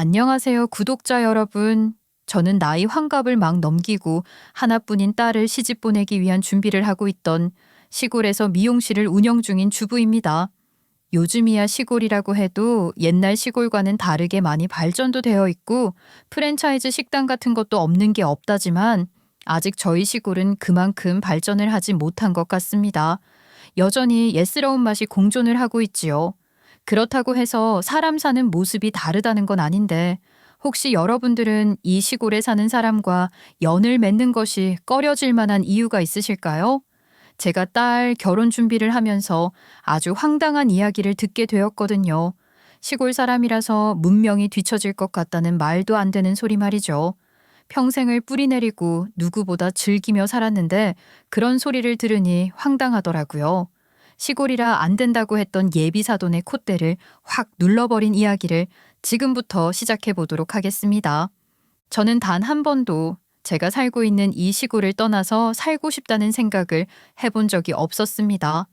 안녕하세요, 구독자 여러분. 저는 나이 환갑을 막 넘기고 하나뿐인 딸을 시집 보내기 위한 준비를 하고 있던 시골에서 미용실을 운영 중인 주부입니다. 요즘이야 시골이라고 해도 옛날 시골과는 다르게 많이 발전도 되어 있고 프랜차이즈 식당 같은 것도 없는 게 없다지만 아직 저희 시골은 그만큼 발전을 하지 못한 것 같습니다. 여전히 옛스러운 맛이 공존을 하고 있지요. 그렇다고 해서 사람 사는 모습이 다르다는 건 아닌데 혹시 여러분들은 이 시골에 사는 사람과 연을 맺는 것이 꺼려질 만한 이유가 있으실까요? 제가 딸 결혼 준비를 하면서 아주 황당한 이야기를 듣게 되었거든요. 시골 사람이라서 문명이 뒤처질 것 같다는 말도 안 되는 소리 말이죠. 평생을 뿌리내리고 누구보다 즐기며 살았는데 그런 소리를 들으니 황당하더라고요. 시골이라 안 된다고 했던 예비사돈의 콧대를 확 눌러버린 이야기를 지금부터 시작해 보도록 하겠습니다. 저는 단 한 번도 제가 살고 있는 이 시골을 떠나서 살고 싶다는 생각을 해본 적이 없었습니다.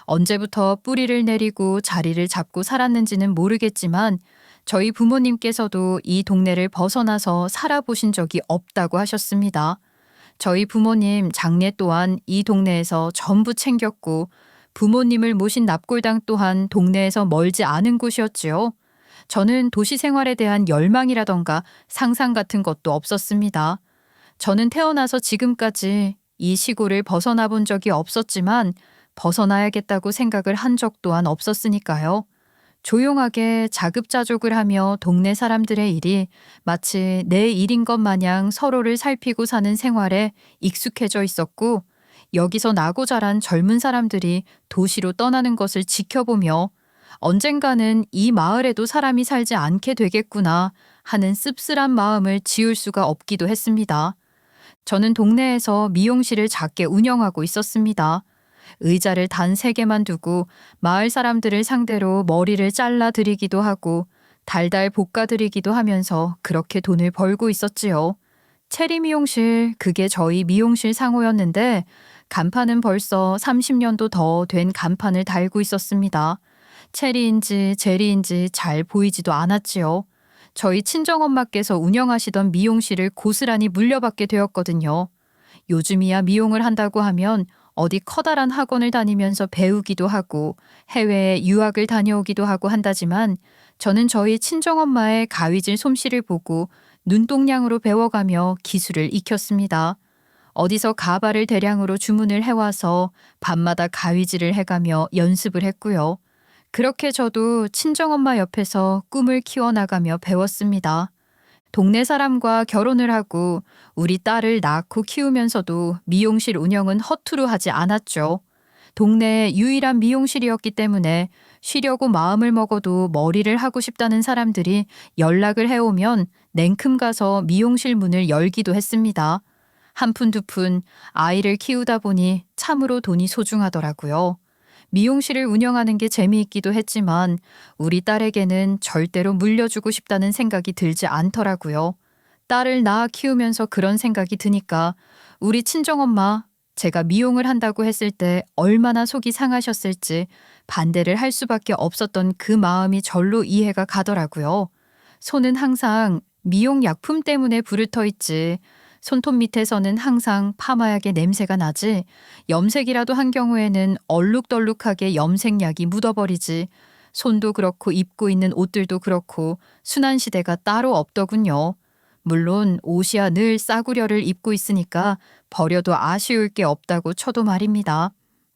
언제부터 뿌리를 내리고 자리를 잡고 살았는지는 모르겠지만 저희 부모님께서도 이 동네를 벗어나서 살아보신 적이 없다고 하셨습니다. 저희 부모님 장례 또한 이 동네에서 전부 챙겼고 부모님을 모신 납골당 또한 동네에서 멀지 않은 곳이었지요. 저는 도시 생활에 대한 열망이라던가 상상 같은 것도 없었습니다. 저는 태어나서 지금까지 이 시골을 벗어나 본 적이 없었지만 벗어나야겠다고 생각을 한 적 또한 없었으니까요. 조용하게 자급자족을 하며 동네 사람들의 일이 마치 내 일인 것 마냥 서로를 살피고 사는 생활에 익숙해져 있었고 여기서 나고 자란 젊은 사람들이 도시로 떠나는 것을 지켜보며 언젠가는 이 마을에도 사람이 살지 않게 되겠구나 하는 씁쓸한 마음을 지울 수가 없기도 했습니다. 저는 동네에서 미용실을 작게 운영하고 있었습니다. 의자를 단 3개만 두고 마을 사람들을 상대로 머리를 잘라 드리기도 하고 달달 볶아 드리기도 하면서 그렇게 돈을 벌고 있었지요. 체리 미용실, 그게 저희 미용실 상호였는데 간판은 벌써 30년도 더 된 간판을 달고 있었습니다. 체리인지 제리인지 잘 보이지도 않았지요. 저희 친정엄마께서 운영하시던 미용실을 고스란히 물려받게 되었거든요. 요즘이야 미용을 한다고 하면 어디 커다란 학원을 다니면서 배우기도 하고 해외에 유학을 다녀오기도 하고 한다지만 저는 저희 친정엄마의 가위질 솜씨를 보고 눈동냥으로 배워가며 기술을 익혔습니다. 어디서 가발을 대량으로 주문을 해와서 밤마다 가위질을 해가며 연습을 했고요. 그렇게 저도 친정엄마 옆에서 꿈을 키워나가며 배웠습니다. 동네 사람과 결혼을 하고 우리 딸을 낳고 키우면서도 미용실 운영은 허투루 하지 않았죠. 동네의 유일한 미용실이었기 때문에 쉬려고 마음을 먹어도 머리를 하고 싶다는 사람들이 연락을 해오면 냉큼 가서 미용실 문을 열기도 했습니다. 한 푼 두 푼 아이를 키우다 보니 참으로 돈이 소중하더라고요. 미용실을 운영하는 게 재미있기도 했지만 우리 딸에게는 절대로 물려주고 싶다는 생각이 들지 않더라고요. 딸을 낳아 키우면서 그런 생각이 드니까 우리 친정엄마, 제가 미용을 한다고 했을 때 얼마나 속이 상하셨을지 반대를 할 수밖에 없었던 그 마음이 절로 이해가 가더라고요. 손은 항상 미용 약품 때문에 부르터 있지. 손톱 밑에서는 항상 파마약의 냄새가 나지 염색이라도 한 경우에는 얼룩덜룩하게 염색약이 묻어버리지 손도 그렇고 입고 있는 옷들도 그렇고 순한 시대가 따로 없더군요. 물론 옷이야 늘 싸구려를 입고 있으니까 버려도 아쉬울 게 없다고 쳐도 말입니다.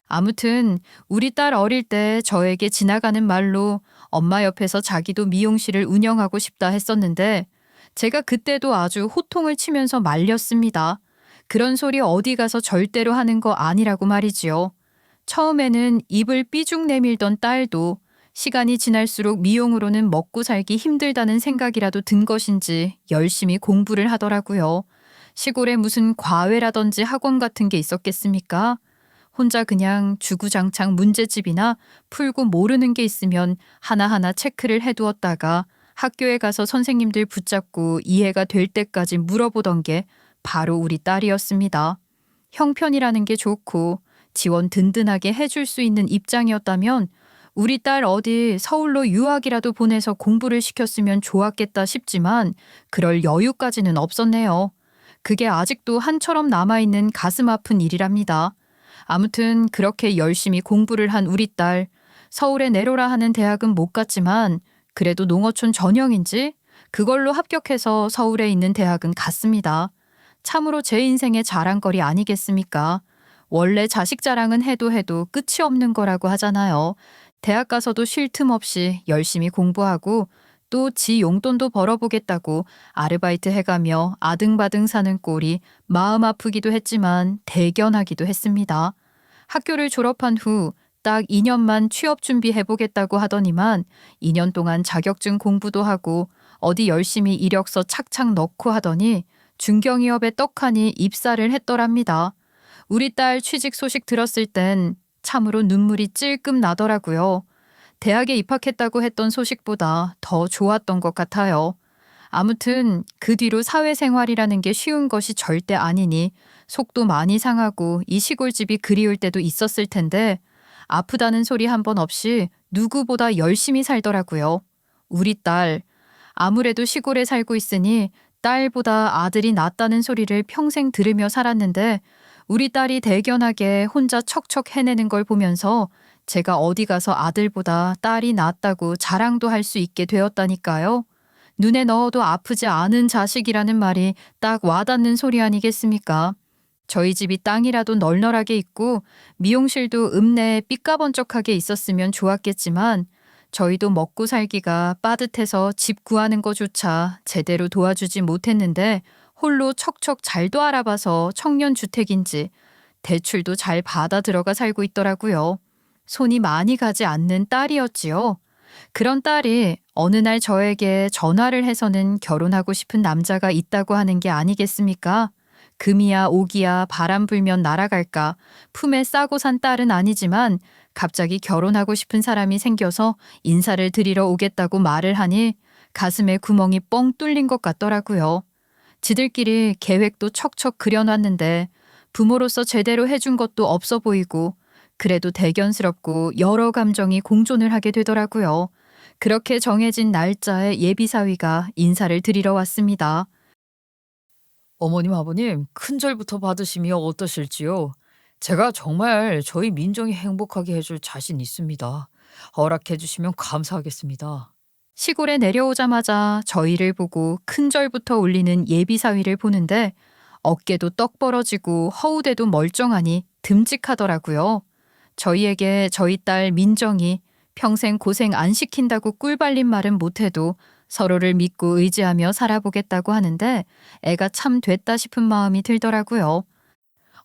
아무튼 우리 딸 어릴 때 저에게 지나가는 말로 엄마 옆에서 자기도 미용실을 운영하고 싶다 했었는데 제가 그때도 아주 호통을 치면서 말렸습니다. 그런 소리 어디 가서 절대로 하는 거 아니라고 말이지요. 처음에는 입을 삐죽 내밀던 딸도 시간이 지날수록 미용으로는 먹고 살기 힘들다는 생각이라도 든 것인지 열심히 공부를 하더라고요. 시골에 무슨 과외라든지 학원 같은 게 있었겠습니까? 혼자 그냥 주구장창 문제집이나 풀고 모르는 게 있으면 하나하나 체크를 해두었다가 학교에 가서 선생님들 붙잡고 이해가 될 때까지 물어보던 게 바로 우리 딸이었습니다. 형편이라는 게 좋고 지원 든든하게 해줄 수 있는 입장이었다면 우리 딸 어디 서울로 유학이라도 보내서 공부를 시켰으면 좋았겠다 싶지만 그럴 여유까지는 없었네요. 그게 아직도 한처럼 남아있는 가슴 아픈 일이랍니다. 아무튼 그렇게 열심히 공부를 한 우리 딸, 서울에 내로라 하는 대학은 못 갔지만 그래도 농어촌 전형인지 그걸로 합격해서 서울에 있는 대학은 갔습니다. 참으로 제 인생의 자랑거리 아니겠습니까? 원래 자식 자랑은 해도 끝이 없는 거라고 하잖아요. 대학 가서도 쉴 틈 없이 열심히 공부하고 또 지 용돈도 벌어보겠다고 아르바이트 해가며 아등바등 사는 꼴이 마음 아프기도 했지만 대견하기도 했습니다. 학교를 졸업한 후 딱 2년만 취업 준비해보겠다고 하더니만 2년 동안 자격증 공부도 하고 어디 열심히 이력서 착착 넣고 하더니 중견기업에 떡하니 입사를 했더랍니다. 우리 딸 취직 소식 들었을 땐 참으로 눈물이 찔끔 나더라고요. 대학에 입학했다고 했던 소식보다 더 좋았던 것 같아요. 아무튼 그 뒤로 사회생활이라는 게 쉬운 것이 절대 아니니 속도 많이 상하고 이 시골집이 그리울 때도 있었을 텐데 아프다는 소리 한 번 없이 누구보다 열심히 살더라고요. 우리 딸, 아무래도 시골에 살고 있으니 딸보다 아들이 낫다는 소리를 평생 들으며 살았는데 우리 딸이 대견하게 혼자 척척 해내는 걸 보면서 제가 어디 가서 아들보다 딸이 낫다고 자랑도 할 수 있게 되었다니까요. 눈에 넣어도 아프지 않은 자식이라는 말이 딱 와닿는 소리 아니겠습니까? 저희 집이 땅이라도 널널하게 있고 미용실도 읍내에 삐까번쩍하게 있었으면 좋았겠지만 저희도 먹고 살기가 빠듯해서 집 구하는 거조차 제대로 도와주지 못했는데 홀로 척척 잘도 알아봐서 청년주택인지 대출도 잘 받아 들어가 살고 있더라고요. 손이 많이 가지 않는 딸이었지요. 그런 딸이 어느 날 저에게 전화를 해서는 결혼하고 싶은 남자가 있다고 하는 게 아니겠습니까? 금이야 오기야 바람 불면 날아갈까 품에 싸고 산 딸은 아니지만 갑자기 결혼하고 싶은 사람이 생겨서 인사를 드리러 오겠다고 말을 하니 가슴에 구멍이 뻥 뚫린 것 같더라고요. 지들끼리 계획도 척척 그려놨는데 부모로서 제대로 해준 것도 없어 보이고 그래도 대견스럽고 여러 감정이 공존을 하게 되더라고요. 그렇게 정해진 날짜에 예비사위가 인사를 드리러 왔습니다. 어머님, 아버님, 큰절부터 받으시면 어떠실지요? 제가 정말 저희 민정이 행복하게 해줄 자신 있습니다. 허락해 주시면 감사하겠습니다. 시골에 내려오자마자 저희를 보고 큰절부터 올리는 예비사위를 보는데 어깨도 떡 벌어지고 허우대도 멀쩡하니 듬직하더라고요. 저희에게 저희 딸 민정이 평생 고생 안 시킨다고 꿀발린 말은 못해도 서로를 믿고 의지하며 살아보겠다고 하는데 애가 참 됐다 싶은 마음이 들더라고요.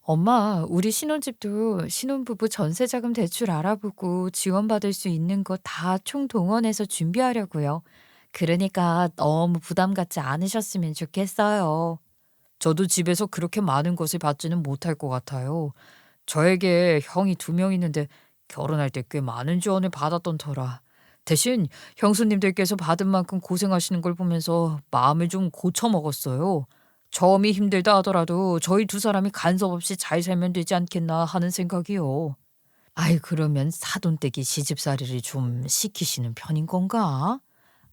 엄마, 우리 신혼집도 신혼부부 전세자금 대출 알아보고 지원받을 수 있는 거 다 총동원해서 준비하려고요. 그러니까 너무 부담 갖지 않으셨으면 좋겠어요. 저도 집에서 그렇게 많은 것을 받지는 못할 것 같아요. 저에게 형이 2명 있는데 결혼할 때 꽤 많은 지원을 받았던 터라. 대신 형수님들께서 받은 만큼 고생하시는 걸 보면서 마음을 좀 고쳐 먹었어요. 처음이 힘들다 하더라도 저희 2사람이 간섭 없이 잘 살면 되지 않겠나 하는 생각이요. 아이, 그러면 사돈댁이 시집살이를 좀 시키시는 편인 건가?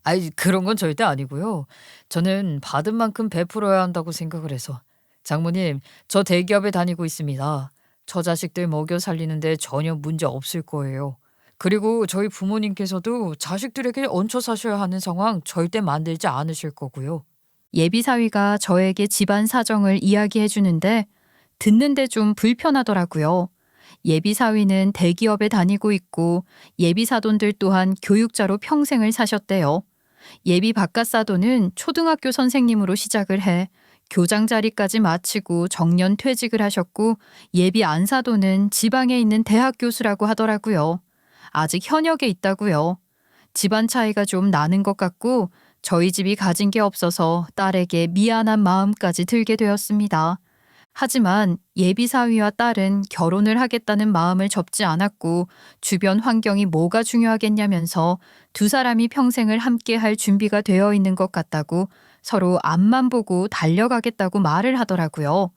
아이, 그런 건 절대 아니고요. 저는 받은 만큼 베풀어야 한다고 생각을 해서. 장모님, 저 대기업에 다니고 있습니다. 저 자식들 먹여 살리는데 전혀 문제 없을 거예요. 그리고 저희 부모님께서도 자식들에게 얹혀 사셔야 하는 상황 절대 만들지 않으실 거고요. 예비사위가 저에게 집안 사정을 이야기해 주는데 듣는데 좀 불편하더라고요. 예비사위는 대기업에 다니고 있고 예비사돈들 또한 교육자로 평생을 사셨대요. 예비 바깥사돈은 초등학교 선생님으로 시작을 해 교장 자리까지 마치고 정년 퇴직을 하셨고 예비 안사돈은 지방에 있는 대학 교수라고 하더라고요. 아직 현역에 있다고요. 집안 차이가 좀 나는 것 같고 저희 집이 가진 게 없어서 딸에게 미안한 마음까지 들게 되었습니다. 하지만 예비사위와 딸은 결혼을 하겠다는 마음을 접지 않았고 주변 환경이 뭐가 중요하겠냐면서 2사람이 평생을 함께 할 준비가 되어 있는 것 같다고 서로 앞만 보고 달려가겠다고 말을 하더라고요.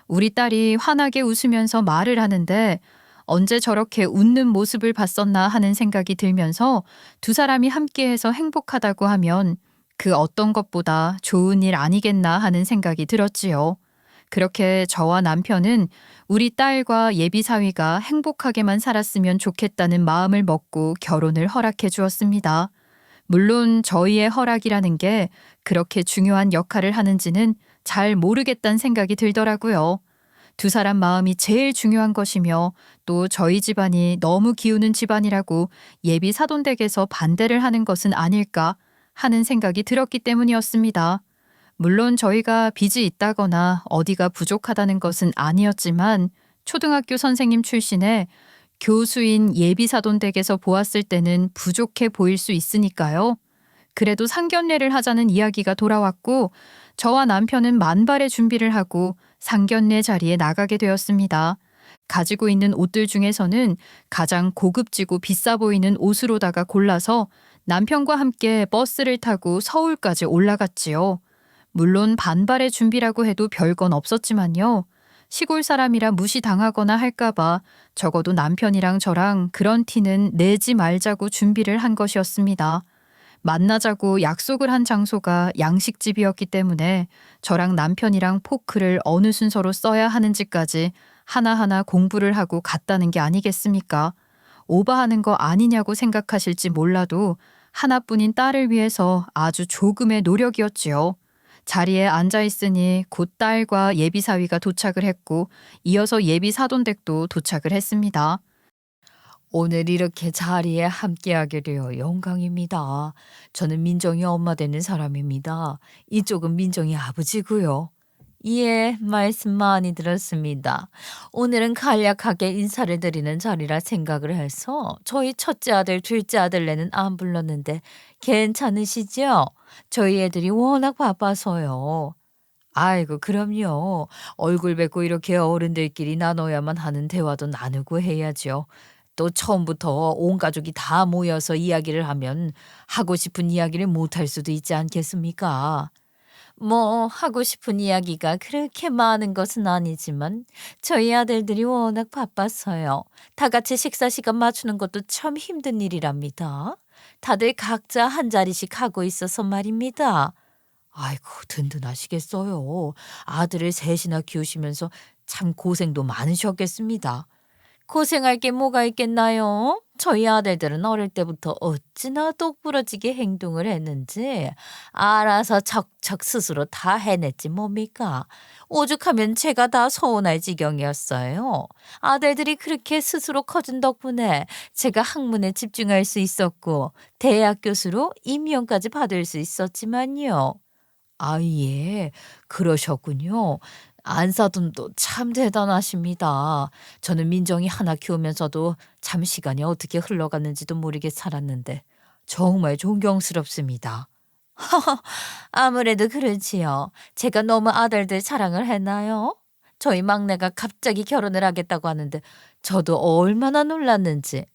우리 딸이 환하게 웃으면서 말을 하는데 언제 저렇게 웃는 모습을 봤었나 하는 생각이 들면서 두 사람이 함께해서 행복하다고 하면 그 어떤 것보다 좋은 일 아니겠나 하는 생각이 들었지요. 그렇게 저와 남편은 우리 딸과 예비 사위가 행복하게만 살았으면 좋겠다는 마음을 먹고 결혼을 허락해 주었습니다. 물론 저희의 허락이라는 게 그렇게 중요한 역할을 하는지는 잘 모르겠다는 생각이 들더라고요. 두 사람 마음이 제일 중요한 것이며 또 저희 집안이 너무 기우는 집안이라고 예비 사돈댁에서 반대를 하는 것은 아닐까 하는 생각이 들었기 때문이었습니다. 물론 저희가 빚이 있다거나 어디가 부족하다는 것은 아니었지만 초등학교 선생님 출신의 교수인 예비 사돈댁에서 보았을 때는 부족해 보일 수 있으니까요. 그래도 상견례를 하자는 이야기가 돌아왔고 저와 남편은 만발의 준비를 하고 상견례 자리에 나가게 되었습니다. 가지고 있는 옷들 중에서는 가장 고급지고 비싸 보이는 옷으로다가 골라서 남편과 함께 버스를 타고 서울까지 올라갔지요. 물론 반발의 준비라고 해도 별건 없었지만요. 시골 사람이라 무시당하거나 할까봐 적어도 남편이랑 저랑 그런 티는 내지 말자고 준비를 한 것이었습니다. 만나자고 약속을 한 장소가 양식집이었기 때문에 저랑 남편이랑 포크를 어느 순서로 써야 하는지까지 하나하나 공부를 하고 갔다는 게 아니겠습니까? 오바하는 거 아니냐고 생각하실지 몰라도 하나뿐인 딸을 위해서 아주 조금의 노력이었지요. 자리에 앉아 있으니 곧 딸과 예비 사위가 도착을 했고 이어서 예비 사돈댁도 도착을 했습니다. 오늘 이렇게 자리에 함께하게 되어 영광입니다. 저는 민정이 엄마 되는 사람입니다. 이쪽은 민정이 아버지고요. 예, 말씀 많이 들었습니다. 오늘은 간략하게 인사를 드리는 자리라 생각을 해서 저희 첫째 아들, 둘째 아들네는 안 불렀는데 괜찮으시죠? 저희 애들이 워낙 바빠서요. 아이고, 그럼요. 얼굴 뵙고 이렇게 어른들끼리 나눠야만 하는 대화도 나누고 해야죠. 또 처음부터 온 가족이 다 모여서 이야기를 하면 하고 싶은 이야기를 못 할 수도 있지 않겠습니까? 뭐 하고 싶은 이야기가 그렇게 많은 것은 아니지만 저희 아들들이 워낙 바빠서요. 다 같이 식사 시간 맞추는 것도 참 힘든 일이랍니다. 다들 각자 한 자리씩 하고 있어서 말입니다. 아이고, 든든하시겠어요. 아들을 셋이나 키우시면서 참 고생도 많으셨겠습니다. 고생할 게 뭐가 있겠나요? 저희 아들들은 어릴 때부터 어찌나 똑부러지게 행동을 했는지 알아서 척척 스스로 다 해냈지 뭡니까? 오죽하면 제가 다 서운할 지경이었어요. 아들들이 그렇게 스스로 커진 덕분에 제가 학문에 집중할 수 있었고 대학 교수로 임명까지 받을 수 있었지만요. 아, 예. 그러셨군요. 안사돈도 참 대단하십니다. 저는 민정이 하나 키우면서도 참 시간이 어떻게 흘러갔는지도 모르게 살았는데 정말 존경스럽습니다. 아무래도 그렇지요. 제가 너무 아들들 자랑을 했나요? 저희 막내가 갑자기 결혼을 하겠다고 하는데 저도 얼마나 놀랐는지.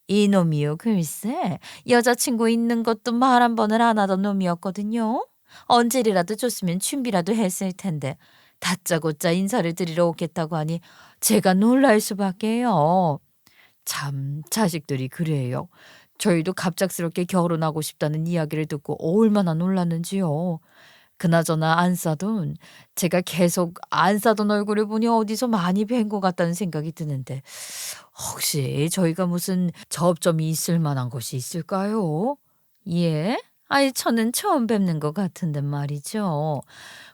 이놈이요, 글쎄. 여자친구 있는 것도 말 한 번을 안 하던 놈이었거든요. 언제라도 줬으면 준비라도 했을 텐데 다짜고짜 인사를 드리러 오겠다고 하니 제가 놀랄 수밖에요. 참, 자식들이 그래요. 저희도 갑작스럽게 결혼하고 싶다는 이야기를 듣고 얼마나 놀랐는지요. 그나저나 안사돈, 제가 계속 안사돈 얼굴을 보니 어디서 많이 뵌 것 같다는 생각이 드는데 혹시 저희가 무슨 접점이 있을 만한 것이 있을까요? 예? 아이, 저는 처음 뵙는 것 같은데 말이죠.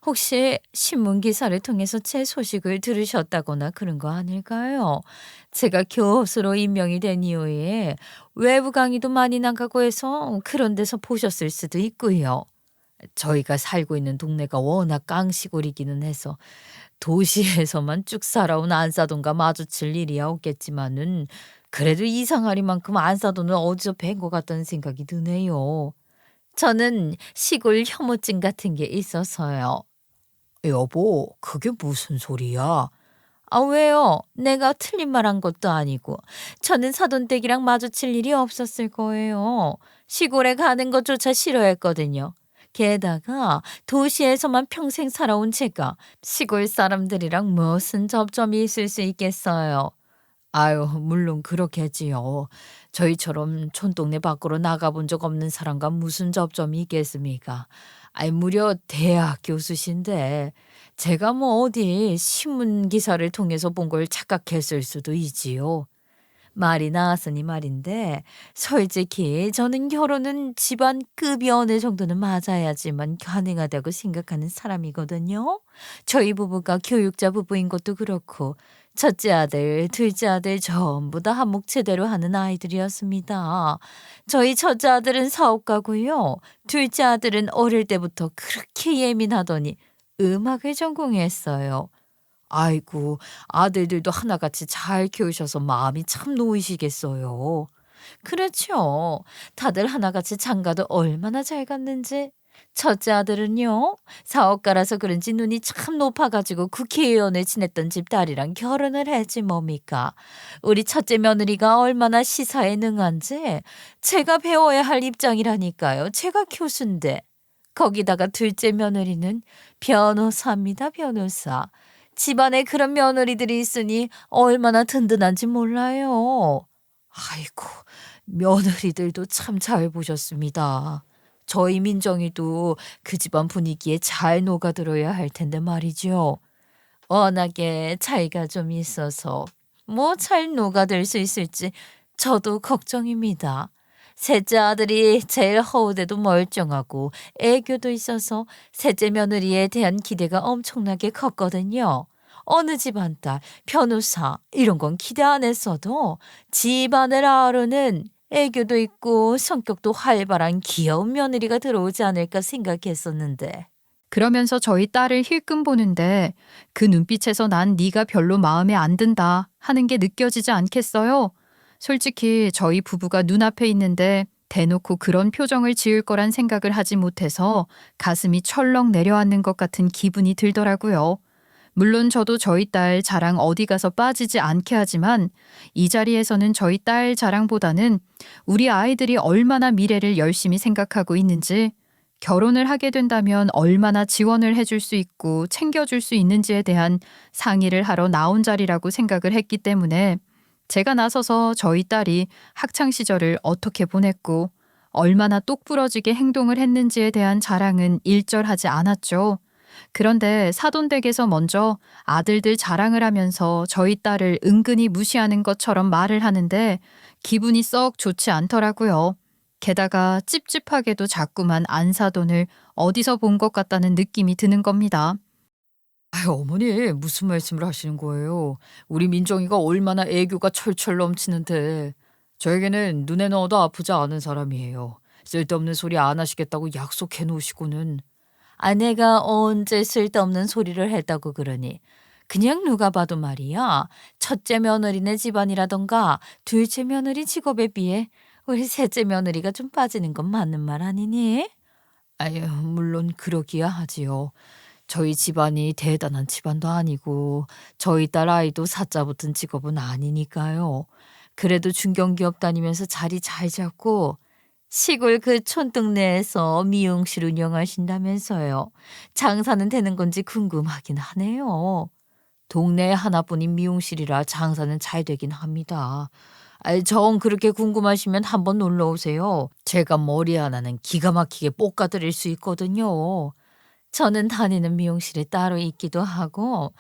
혹시 신문 기사를 통해서 제 소식을 들으셨다거나 그런 거 아닐까요? 제가 교수로 임명이 된 이후에 외부 강의도 많이 나가고 해서 그런 데서 보셨을 수도 있고요. 저희가 살고 있는 동네가 워낙 깡시골이기는 해서 도시에서만 쭉 살아온 안사돈과 마주칠 일이야 없겠지만은 그래도 이상하리만큼 안사돈을 어디서 뵌 것 같다는 생각이 드네요. 저는 시골 혐오증 같은 게 있어서요. 여보, 그게 무슨 소리야? 아, 왜요? 내가 틀린 말 한 것도 아니고. 저는 사돈댁이랑 마주칠 일이 없었을 거예요. 시골에 가는 것조차 싫어했거든요. 게다가 도시에서만 평생 살아온 제가 시골 사람들이랑 무슨 접점이 있을 수 있겠어요. 아유, 물론 그렇겠지요. 저희처럼 촌동네 밖으로 나가본 적 없는 사람과 무슨 접점이 있겠습니까? 아이, 무려 대학 교수신데, 제가 뭐 어디 신문 기사를 통해서 본 걸 착각했을 수도 있지요. 말이 나왔으니 말인데, 솔직히 저는 결혼은 집안급이 어느 정도는 맞아야지만 가능하다고 생각하는 사람이거든요. 저희 부부가 교육자 부부인 것도 그렇고, 첫째 아들, 둘째 아들 전부 다 한몫 제대로 하는 아이들이었습니다. 저희 첫째 아들은 사업가고요. 둘째 아들은 어릴 때부터 그렇게 예민하더니 음악을 전공했어요. 아이고, 아들들도 하나같이 잘 키우셔서 마음이 참 놓이시겠어요. 그렇죠. 다들 하나같이 장가도 얼마나 잘 갔는지. 첫째 아들은요, 사업가라서 그런지 눈이 참 높아가지고 국회의원을 지냈던 집 딸이랑 결혼을 했지 뭡니까. 우리 첫째 며느리가 얼마나 시사에 능한지 제가 배워야 할 입장이라니까요. 제가 교수인데. 거기다가 둘째 며느리는 변호사입니다, 변호사. 집안에 그런 며느리들이 있으니 얼마나 든든한지 몰라요. 아이고, 며느리들도 참 잘 보셨습니다. 저희 민정이도 그 집안 분위기에 잘 녹아들어야 할 텐데 말이죠. 워낙에 차이가 좀 있어서 뭐 잘 녹아들 수 있을지 저도 걱정입니다. 셋째 아들이 제일 허우대도 멀쩡하고 애교도 있어서 셋째 며느리에 대한 기대가 엄청나게 컸거든요. 어느 집안 딸, 변호사 이런 건 기대 안 했어도 집안을 아우르는 애교도 있고 성격도 활발한 귀여운 며느리가 들어오지 않을까 생각했었는데. 그러면서 저희 딸을 힐끔 보는데 그 눈빛에서 난 네가 별로 마음에 안 든다 하는 게 느껴지지 않겠어요? 솔직히 저희 부부가 눈앞에 있는데 대놓고 그런 표정을 지을 거란 생각을 하지 못해서 가슴이 철렁 내려앉는 것 같은 기분이 들더라고요. 물론 저도 저희 딸 자랑 어디 가서 빠지지 않게 하지만 이 자리에서는 저희 딸 자랑보다는 우리 아이들이 얼마나 미래를 열심히 생각하고 있는지, 결혼을 하게 된다면 얼마나 지원을 해줄 수 있고 챙겨줄 수 있는지에 대한 상의를 하러 나온 자리라고 생각을 했기 때문에 제가 나서서 저희 딸이 학창 시절을 어떻게 보냈고 얼마나 똑부러지게 행동을 했는지에 대한 자랑은 일절하지 않았죠. 그런데 사돈댁에서 먼저 아들들 자랑을 하면서 저희 딸을 은근히 무시하는 것처럼 말을 하는데 기분이 썩 좋지 않더라고요. 게다가 찝찝하게도 자꾸만 안사돈을 어디서 본 것 같다는 느낌이 드는 겁니다. 아유, 어머니 무슨 말씀을 하시는 거예요? 우리 민정이가 얼마나 애교가 철철 넘치는데. 저에게는 눈에 넣어도 아프지 않은 사람이에요. 쓸데없는 소리 안 하시겠다고 약속해 놓으시고는. 아내가 언제 쓸데없는 소리를 했다고 그러니. 그냥 누가 봐도 말이야. 첫째 며느리네 집안이라던가 둘째 며느리 직업에 비해 우리 셋째 며느리가 좀 빠지는 건 맞는 말 아니니? 아유, 물론 그러기야 하지요. 저희 집안이 대단한 집안도 아니고 저희 딸 아이도 사자 붙은 직업은 아니니까요. 그래도 중견기업 다니면서 자리 잘 잡고 시골 그 촌동네에서 미용실 운영하신다면서요. 장사는 되는 건지 궁금하긴 하네요. 동네에 하나뿐인 미용실이라 장사는 잘 되긴 합니다. 아이, 정 그렇게 궁금하시면 한번 놀러 오세요. 제가 머리 하나는 기가 막히게 볶아드릴 수 있거든요. 저는 다니는 미용실이 따로 있기도 하고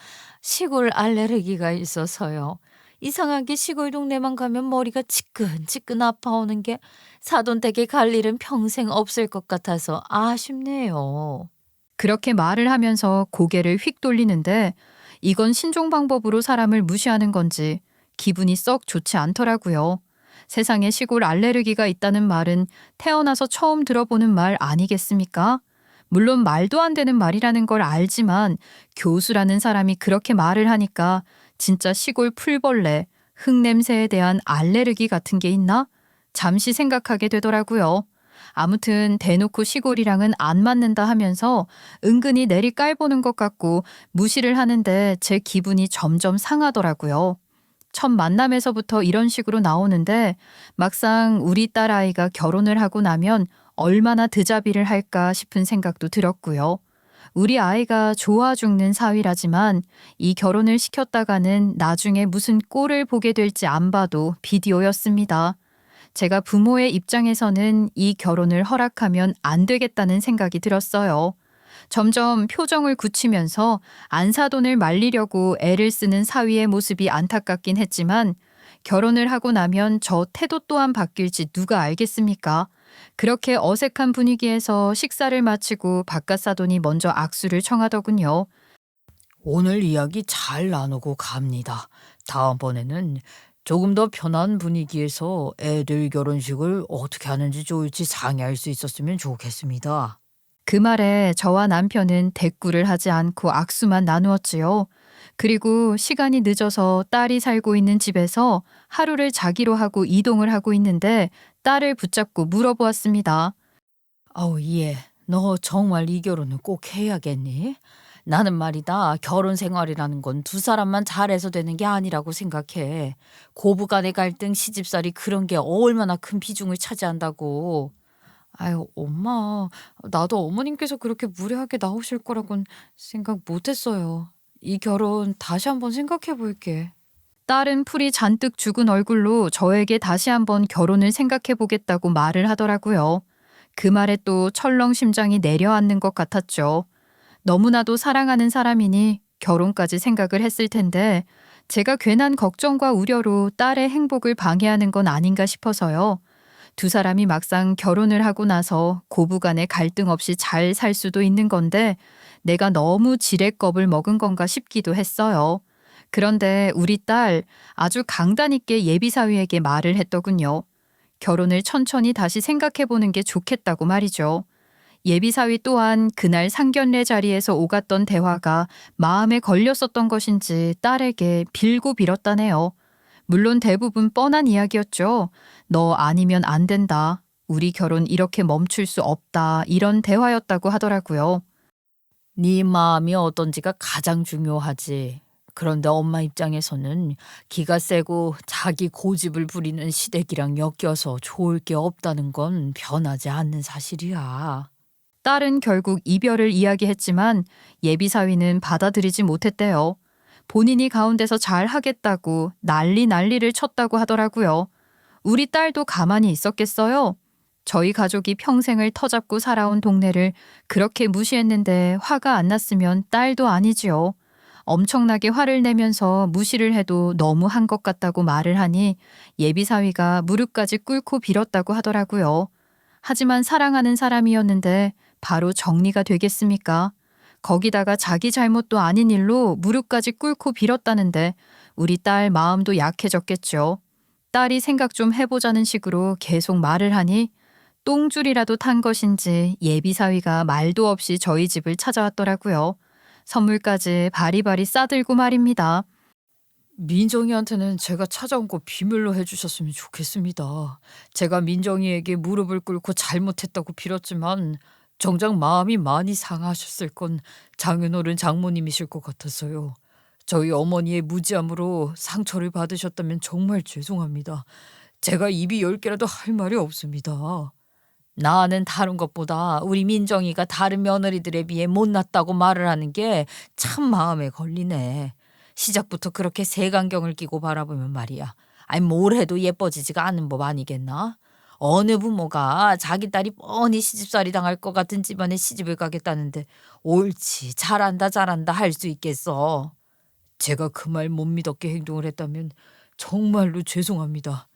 시골 알레르기가 있어서요. 이상하게 시골 동네만 가면 머리가 지끈지끈 아파오는 게 사돈댁에 갈 일은 평생 없을 것 같아서 아쉽네요. 그렇게 말을 하면서 고개를 휙 돌리는데 이건 신종 방법으로 사람을 무시하는 건지 기분이 썩 좋지 않더라고요. 세상에 시골 알레르기가 있다는 말은 태어나서 처음 들어보는 말 아니겠습니까? 물론 말도 안 되는 말이라는 걸 알지만 교수라는 사람이 그렇게 말을 하니까 진짜 시골 풀벌레, 흙냄새에 대한 알레르기 같은 게 있나? 잠시 생각하게 되더라고요. 아무튼 대놓고 시골이랑은 안 맞는다 하면서 은근히 내리 깔보는 것 같고 무시를 하는데 제 기분이 점점 상하더라고요. 첫 만남에서부터 이런 식으로 나오는데 막상 우리 딸아이가 결혼을 하고 나면 얼마나 드자비를 할까 싶은 생각도 들었고요. 우리 아이가 좋아 죽는 사위라지만 이 결혼을 시켰다가는 나중에 무슨 꼴을 보게 될지 안 봐도 비디오였습니다. 제가 부모의 입장에서는 이 결혼을 허락하면 안 되겠다는 생각이 들었어요. 점점 표정을 굳히면서 안사돈을 말리려고 애를 쓰는 사위의 모습이 안타깝긴 했지만 결혼을 하고 나면 저 태도 또한 바뀔지 누가 알겠습니까? 그렇게 어색한 분위기에서 식사를 마치고 바깥사돈이 먼저 악수를 청하더군요. 오늘 이야기 잘 나누고 갑니다. 다음번에는 조금 더 편한 분위기에서 애들 결혼식을 어떻게 하는지 좋을지 상의할 수 있었으면 좋겠습니다. 그 말에 저와 남편은 대꾸를 하지 않고 악수만 나누었지요. 그리고 시간이 늦어서 딸이 살고 있는 집에서 하루를 자기로 하고 이동을 하고 있는데 딸을 붙잡고 물어보았습니다. 아우, 예. 너 정말 이 결혼을 꼭 해야겠니? 나는 말이다. 결혼 생활이라는 건 두 사람만 잘해서 되는 게 아니라고 생각해. 고부 간의 갈등, 시집살이 그런 게 얼마나 큰 비중을 차지한다고. 아유, 엄마. 나도 어머님께서 그렇게 무례하게 나오실 거라고는 생각 못 했어요. 이 결혼 다시 한번 생각해 볼게. 딸은 풀이 잔뜩 죽은 얼굴로 저에게 다시 한번 결혼을 생각해 보겠다고 말을 하더라고요. 그 말에 또 철렁 심장이 내려앉는 것 같았죠. 너무나도 사랑하는 사람이니 결혼까지 생각을 했을 텐데 제가 괜한 걱정과 우려로 딸의 행복을 방해하는 건 아닌가 싶어서요. 두 사람이 막상 결혼을 하고 나서 고부간의 갈등 없이 잘 살 수도 있는 건데 내가 너무 지레껍을 먹은 건가 싶기도 했어요. 그런데 우리 딸 아주 강단 있게 예비사위에게 말을 했더군요. 결혼을 천천히 다시 생각해 보는 게 좋겠다고 말이죠. 예비사위 또한 그날 상견례 자리에서 오갔던 대화가 마음에 걸렸었던 것인지 딸에게 빌고 빌었다네요. 물론 대부분 뻔한 이야기였죠. 너 아니면 안 된다. 우리 결혼 이렇게 멈출 수 없다. 이런 대화였다고 하더라고요. 네 마음이 어떤지가 가장 중요하지. 그런데 엄마 입장에서는 기가 세고 자기 고집을 부리는 시댁이랑 엮여서 좋을 게 없다는 건 변하지 않는 사실이야. 딸은 결국 이별을 이야기했지만 예비사위는 받아들이지 못했대요. 본인이 가운데서 잘 하겠다고 난리를 쳤다고 하더라고요. 우리 딸도 가만히 있었겠어요? 저희 가족이 평생을 터잡고 살아온 동네를 그렇게 무시했는데 화가 안 났으면 딸도 아니지요. 엄청나게 화를 내면서 무시를 해도 너무 한 것 같다고 말을 하니 예비사위가 무릎까지 꿇고 빌었다고 하더라고요. 하지만 사랑하는 사람이었는데 바로 정리가 되겠습니까? 거기다가 자기 잘못도 아닌 일로 무릎까지 꿇고 빌었다는데 우리 딸 마음도 약해졌겠죠. 딸이 생각 좀 해보자는 식으로 계속 말을 하니 똥줄이라도 탄 것인지 예비사위가 말도 없이 저희 집을 찾아왔더라고요. 선물까지 바리바리 싸들고 말입니다. 민정이한테는 제가 찾아온 거 비밀로 해주셨으면 좋겠습니다. 제가 민정이에게 무릎을 꿇고 잘못했다고 빌었지만 정작 마음이 많이 상하셨을 건 장윤어른 장모님이실 것 같아서요. 저희 어머니의 무지함으로 상처를 받으셨다면 정말 죄송합니다. 제가 입이 10개라도 할 말이 없습니다. 나는 다른 것보다 우리 민정이가 다른 며느리들에 비해 못났다고 말을 하는 게 참 마음에 걸리네. 시작부터 그렇게 색안경을 끼고 바라보면 말이야. 아니 뭘 해도 예뻐지지가 않는 법 아니겠나? 어느 부모가 자기 딸이 뻔히 시집살이 당할 것 같은 집안에 시집을 가겠다는데 옳지 잘한다 할 수 있겠어. 제가 그 말 못 믿었게 행동을 했다면 정말로 죄송합니다.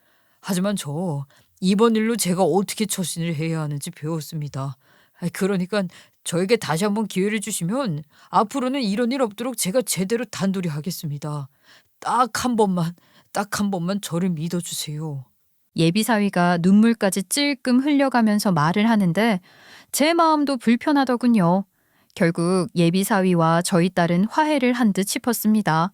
하지만 저 이번 일로 제가 어떻게 처신을 해야 하는지 배웠습니다. 그러니까 저에게 다시 한번 기회를 주시면 앞으로는 이런 일 없도록 제가 제대로 단돌이 하겠습니다. 딱 한 번만 저를 믿어주세요. 예비사위가 눈물까지 찔끔 흘려가면서 말을 하는데 제 마음도 불편하더군요. 결국 예비사위와 저희 딸은 화해를 한 듯 싶었습니다.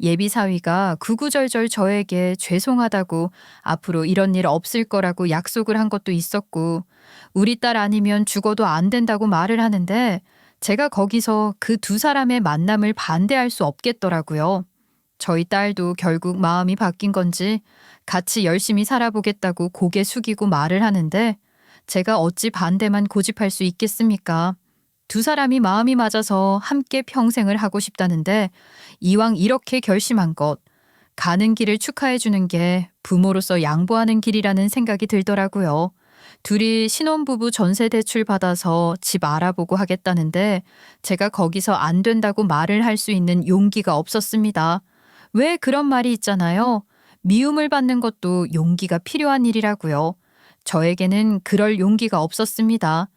예비사위가 구구절절 저에게 죄송하다고 앞으로 이런 일 없을 거라고 약속을 한 것도 있었고 우리 딸 아니면 죽어도 안 된다고 말을 하는데 제가 거기서 그 두 사람의 만남을 반대할 수 없겠더라고요. 저희 딸도 결국 마음이 바뀐 건지 같이 열심히 살아보겠다고 고개 숙이고 말을 하는데 제가 어찌 반대만 고집할 수 있겠습니까? 두 사람이 마음이 맞아서 함께 평생을 하고 싶다는데 이왕 이렇게 결심한 것, 가는 길을 축하해 주는 게 부모로서 양보하는 길이라는 생각이 들더라고요. 둘이 신혼부부 전세 대출 받아서 집 알아보고 하겠다는데 제가 거기서 안 된다고 말을 할 수 있는 용기가 없었습니다. 왜 그런 말이 있잖아요. 미움을 받는 것도 용기가 필요한 일이라고요. 저에게는 그럴 용기가 없었습니다.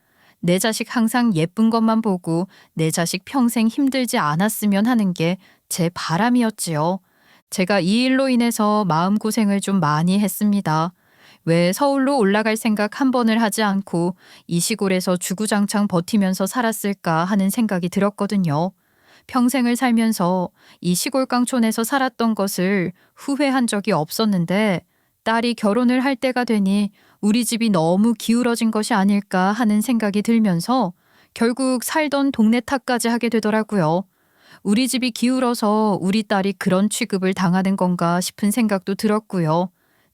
내 자식 항상 예쁜 것만 보고 내 자식 평생 힘들지 않았으면 하는 게 제 바람이었지요. 제가 이 일로 인해서 마음고생을 좀 많이 했습니다. 왜 서울로 올라갈 생각 한 번을 하지 않고 이 시골에서 주구장창 버티면서 살았을까 하는 생각이 들었거든요. 평생을 살면서 이 시골 깡촌에서 살았던 것을 후회한 적이 없었는데 딸이 결혼을 할 때가 되니 우리 집이 너무 기울어진 것이 아닐까 하는 생각이 들면서 결국 살던 동네 탓까지 하게 되더라고요. 우리 집이 기울어서 우리 딸이 그런 취급을 당하는 건가 싶은 생각도 들었고요.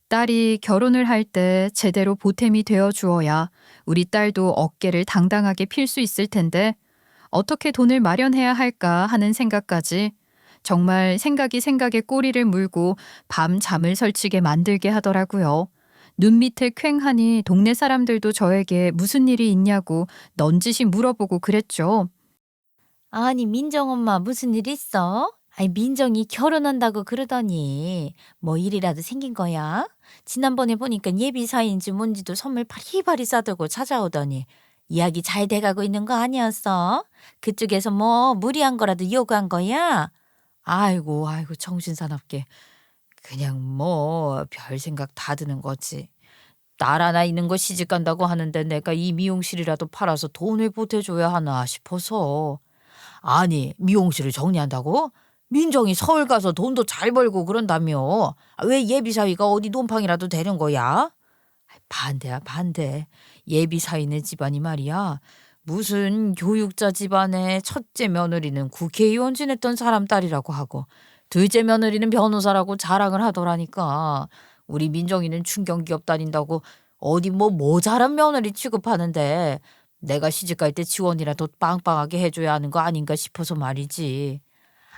딸이 결혼을 할 때 제대로 보탬이 되어 주어야 우리 딸도 어깨를 당당하게 필 수 있을 텐데 어떻게 돈을 마련해야 할까 하는 생각까지 정말 생각이 생각에 꼬리를 물고 밤 잠을 설치게 만들게 하더라고요. 눈 밑에 퀭하니 동네 사람들도 저에게 무슨 일이 있냐고 넌지시 물어보고 그랬죠. 아니, 민정 엄마 무슨 일 있어? 아니, 민정이 결혼한다고 그러더니 뭐 일이라도 생긴 거야? 지난번에 보니까 예비 사이인지 뭔지도 선물 바리바리 싸들고 찾아오더니 이야기 잘 돼가고 있는 거 아니었어? 그쪽에서 뭐 무리한 거라도 요구한 거야? 아이고, 아이고, 정신사납게. 그냥 뭐 별 생각 다 드는 거지. 딸 하나 있는 거 시집 간다고 하는데 내가 이 미용실이라도 팔아서 돈을 보태줘야 하나 싶어서. 아니, 미용실을 정리한다고? 민정이 서울 가서 돈도 잘 벌고 그런다며. 왜 예비사위가 어디 논팡이라도 되는 거야? 반대야, 반대. 예비사위네 집안이 말이야. 무슨 교육자 집안의 첫째 며느리는 국회의원 지냈던 사람 딸이라고 하고 둘째 며느리는 변호사라고 자랑을 하더라니까. 우리 민정이는 중견기업 다닌다고 어디 뭐 모자란 며느리 취급하는데 내가 시집갈 때 지원이라도 빵빵하게 해줘야 하는 거 아닌가 싶어서 말이지.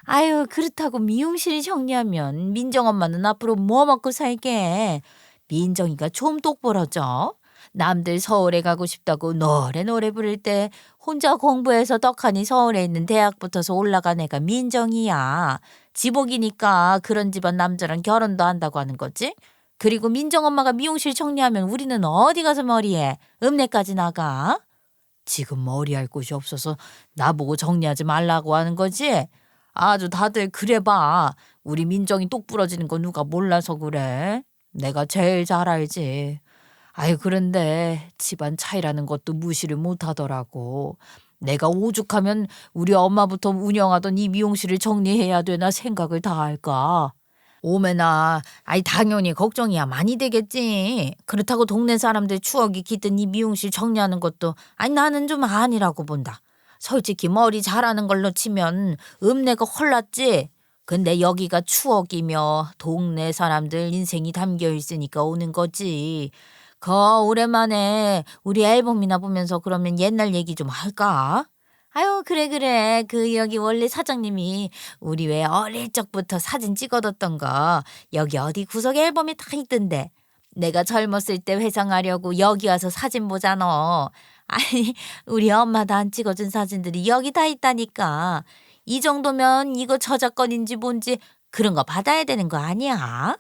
아유, 그렇다고 미용실 정리하면 민정 엄마는 앞으로 뭐 먹고 살게. 민정이가 좀 똑부러져. 남들 서울에 가고 싶다고 노래 부를 때 혼자 공부해서 떡하니 서울에 있는 대학 붙어서 올라간 애가 민정이야. 지복이니까 그런 집안 남자랑 결혼도 한다고 하는 거지. 그리고 민정 엄마가 미용실 정리하면 우리는 어디 가서 머리해? 읍내까지 나가? 지금 머리할 곳이 없어서 나보고 정리하지 말라고 하는 거지? 아주 다들 그래봐. 우리 민정이 똑 부러지는 거 누가 몰라서 그래. 내가 제일 잘 알지. 아유, 그런데 집안 차이라는 것도 무시를 못하더라고. 내가 오죽하면 우리 엄마부터 운영하던 이 미용실을 정리해야 되나 생각을 다 할까. 오메나, 아이 당연히 걱정이야 많이 되겠지. 그렇다고 동네 사람들 추억이 깃든 이 미용실 정리하는 것도 아니 나는 좀 아니라고 본다. 솔직히 머리 잘하는 걸로 치면 읍내가 헐났지. 근데 여기가 추억이며 동네 사람들 인생이 담겨 있으니까 오는 거지. 오랜만에 우리 앨범이나 보면서 그러면 옛날 얘기 좀 할까? 아유, 그래. 그 여기 원래 사장님이 우리 왜 어릴 적부터 사진 찍어뒀던 거 여기 어디 구석 앨범에 다 있던데. 내가 젊었을 때 회상하려고 여기 와서 사진 보잖아. 아니, 우리 엄마도 안 찍어준 사진들이 여기 다 있다니까. 이 정도면 이거 저작권인지 뭔지 그런 거 받아야 되는 거 아니야?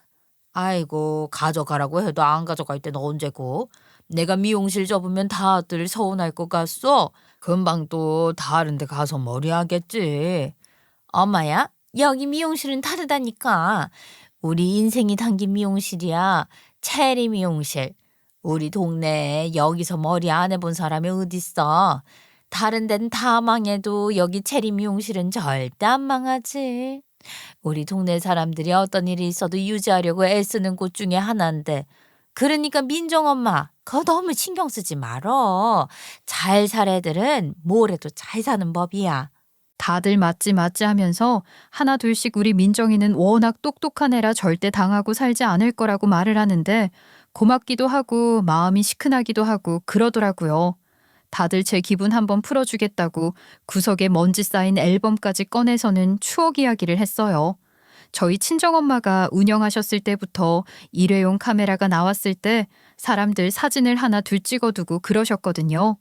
아이고, 가져가라고 해도 안 가져갈 때는 언제고. 내가 미용실 접으면 다들 서운할 것 같소. 금방 또 다른 데 가서 머리 하겠지. 엄마야, 여기 미용실은 다르다니까. 우리 인생이 담긴 미용실이야. 체리 미용실. 우리 동네에 여기서 머리 안 해본 사람이 어딨어. 다른 데는 다 망해도 여기 체리 미용실은 절대 안 망하지. 우리 동네 사람들이 어떤 일이 있어도 유지하려고 애쓰는 곳 중에 하나인데 그러니까 민정 엄마 그거 너무 신경 쓰지 말어. 잘 살 애들은 뭘 해도 잘 사는 법이야. 다들 맞지 하면서 하나 둘씩 우리 민정이는 워낙 똑똑한 애라 절대 당하고 살지 않을 거라고 말을 하는데 고맙기도 하고 마음이 시큰하기도 하고 그러더라고요. 다들 제 기분 한번 풀어주겠다고 구석에 먼지 쌓인 앨범까지 꺼내서는 추억 이야기를 했어요. 저희 친정엄마가 운영하셨을 때부터 일회용 카메라가 나왔을 때 사람들 사진을 하나 둘 찍어두고 그러셨거든요.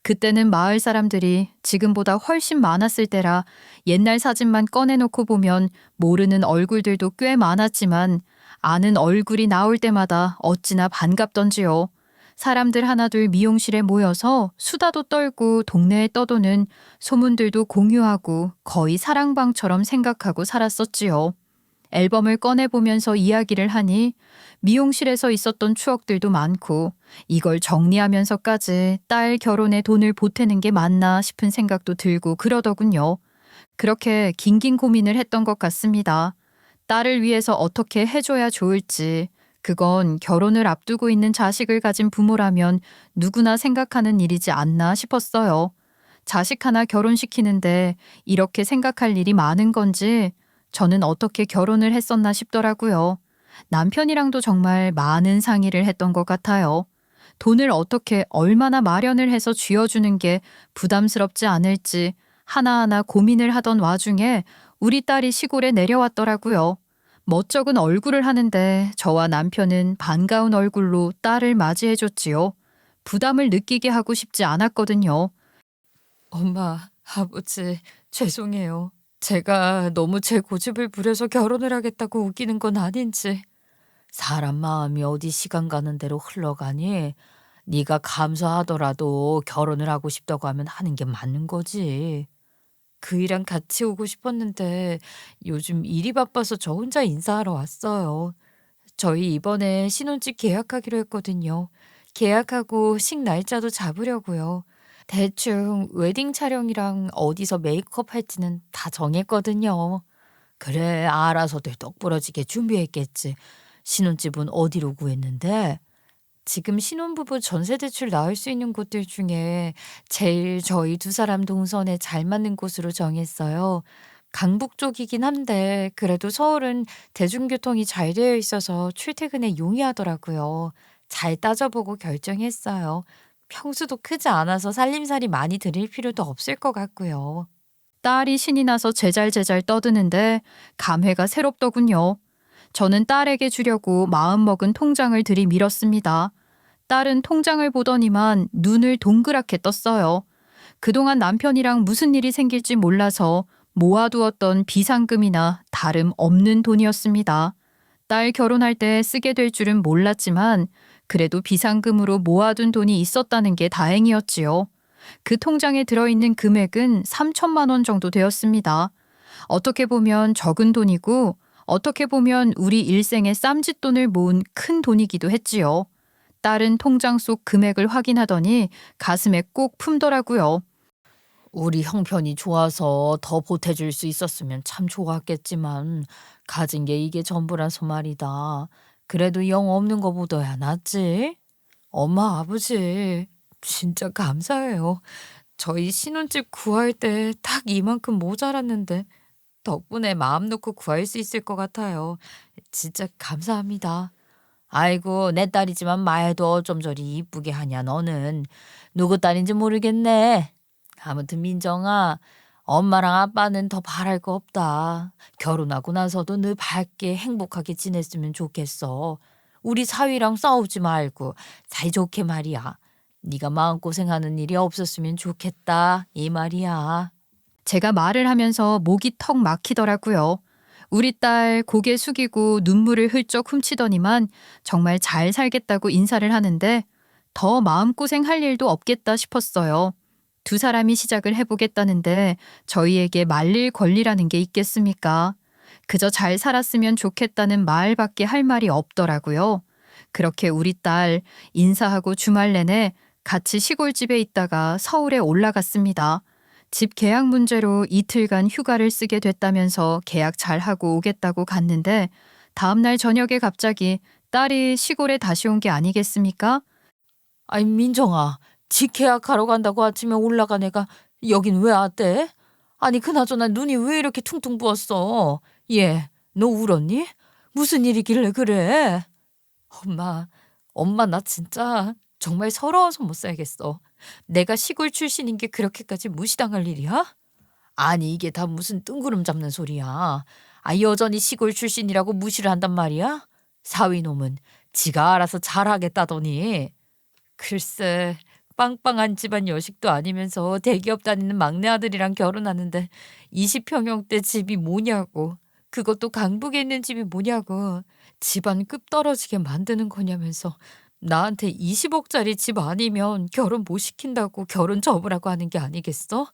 그때는 마을 사람들이 지금보다 훨씬 많았을 때라 옛날 사진만 꺼내놓고 보면 모르는 얼굴들도 꽤 많았지만 아는 얼굴이 나올 때마다 어찌나 반갑던지요. 사람들 하나둘 미용실에 모여서 수다도 떨고 동네에 떠도는 소문들도 공유하고 거의 사랑방처럼 생각하고 살았었지요. 앨범을 꺼내보면서 이야기를 하니 미용실에서 있었던 추억들도 많고 이걸 정리하면서까지 딸 결혼에 돈을 보태는 게 맞나 싶은 생각도 들고 그러더군요. 그렇게 긴긴 고민을 했던 것 같습니다. 딸을 위해서 어떻게 해줘야 좋을지, 그건 결혼을 앞두고 있는 자식을 가진 부모라면 누구나 생각하는 일이지 않나 싶었어요. 자식 하나 결혼시키는데 이렇게 생각할 일이 많은 건지 저는 어떻게 결혼을 했었나 싶더라고요. 남편이랑도 정말 많은 상의를 했던 것 같아요. 돈을 어떻게 얼마나 마련을 해서 쥐어주는 게 부담스럽지 않을지 하나하나 고민을 하던 와중에 우리 딸이 시골에 내려왔더라고요. 멋쩍은 얼굴을 하는데 저와 남편은 반가운 얼굴로 딸을 맞이해줬지요. 부담을 느끼게 하고 싶지 않았거든요. 엄마, 아버지, 죄송해요. 제가 너무 제 고집을 부려서 결혼을 하겠다고 우기는 건 아닌지. 사람 마음이 어디 시간 가는 대로 흘러가니? 네가 감수하더라도 결혼을 하고 싶다고 하면 하는 게 맞는 거지. 그이랑 같이 오고 싶었는데 요즘 일이 바빠서 저 혼자 인사하러 왔어요. 저희 이번에 신혼집 계약하기로 했거든요. 계약하고 식 날짜도 잡으려고요. 대충 웨딩 촬영이랑 어디서 메이크업 할지는 다 정했거든요. 그래, 알아서들 똑부러지게 준비했겠지. 신혼집은 어디로 구했는데? 지금 신혼부부 전세대출 나올 수 있는 곳들 중에 제일 저희 두 사람 동선에 잘 맞는 곳으로 정했어요. 강북 쪽이긴 한데 그래도 서울은 대중교통이 잘 되어 있어서 출퇴근에 용이하더라고요. 잘 따져보고 결정했어요. 평수도 크지 않아서 살림살이 많이 들일 필요도 없을 것 같고요. 딸이 신이 나서 제잘제잘 떠드는데 감회가 새롭더군요. 저는 딸에게 주려고 마음먹은 통장을 들이밀었습니다. 딸은 통장을 보더니만 눈을 동그랗게 떴어요. 그동안 남편이랑 무슨 일이 생길지 몰라서 모아두었던 비상금이나 다름없는 돈이었습니다. 딸 결혼할 때 쓰게 될 줄은 몰랐지만 그래도 비상금으로 모아둔 돈이 있었다는 게 다행이었지요. 그 통장에 들어있는 금액은 3천만 원 정도 되었습니다. 어떻게 보면 적은 돈이고 어떻게 보면 우리 일생의 쌈짓돈을 모은 큰 돈이기도 했지요. 딸은 통장 속 금액을 확인하더니 가슴에 꼭 품더라고요. 우리 형편이 좋아서 더 보태줄 수 있었으면 참 좋았겠지만 가진 게 이게 전부라서 말이다. 그래도 영 없는 거보다야 낫지? 엄마, 아버지, 진짜 감사해요. 저희 신혼집 구할 때 딱 이만큼 모자랐는데 덕분에 마음 놓고 구할 수 있을 것 같아요. 진짜 감사합니다. 아이고, 내 딸이지만 말도 어쩜 저리 이쁘게 하냐, 너는. 누구 딸인지 모르겠네. 아무튼 민정아, 엄마랑 아빠는 더 바랄 거 없다. 결혼하고 나서도 늘 밝게 행복하게 지냈으면 좋겠어. 우리 사위랑 싸우지 말고 사이좋게 말이야. 네가 마음고생하는 일이 없었으면 좋겠다, 이 말이야. 제가 말을 하면서 목이 턱 막히더라고요. 우리 딸 고개 숙이고 눈물을 흘쩍 훔치더니만 정말 잘 살겠다고 인사를 하는데 더 마음고생할 일도 없겠다 싶었어요. 두 사람이 시작을 해보겠다는데 저희에게 말릴 권리라는 게 있겠습니까? 그저 잘 살았으면 좋겠다는 말밖에 할 말이 없더라고요. 그렇게 우리 딸 인사하고 주말 내내 같이 시골집에 있다가 서울에 올라갔습니다. 집 계약 문제로 이틀간 휴가를 쓰게 됐다면서 계약 잘하고 오겠다고 갔는데 다음날 저녁에 갑자기 딸이 시골에 다시 온 게 아니겠습니까? 아니, 민정아, 직계약하러 간다고 아침에 올라간 애가 여긴 왜 왔대? 아니, 그나저나 눈이 왜 이렇게 퉁퉁 부었어? 얘, 너 울었니? 무슨 일이길래 그래? 엄마, 엄마 나 진짜 정말 서러워서 못 살겠어. 내가 시골 출신인 게 그렇게까지 무시당할 일이야? 아니 이게 다 무슨 뜬구름 잡는 소리야. 여전히 시골 출신이라고 무시를 한단 말이야? 사위놈은 지가 알아서 잘하겠다더니. 글쎄, 빵빵한 집안 여식도 아니면서 대기업 다니는 막내 아들이랑 결혼하는데 20평형대 집이 뭐냐고. 그것도 강북에 있는 집이 뭐냐고. 집안 급 떨어지게 만드는 거냐면서 나한테 20억짜리 집 아니면 결혼 못 시킨다고 결혼 접으라고 하는 게 아니겠어?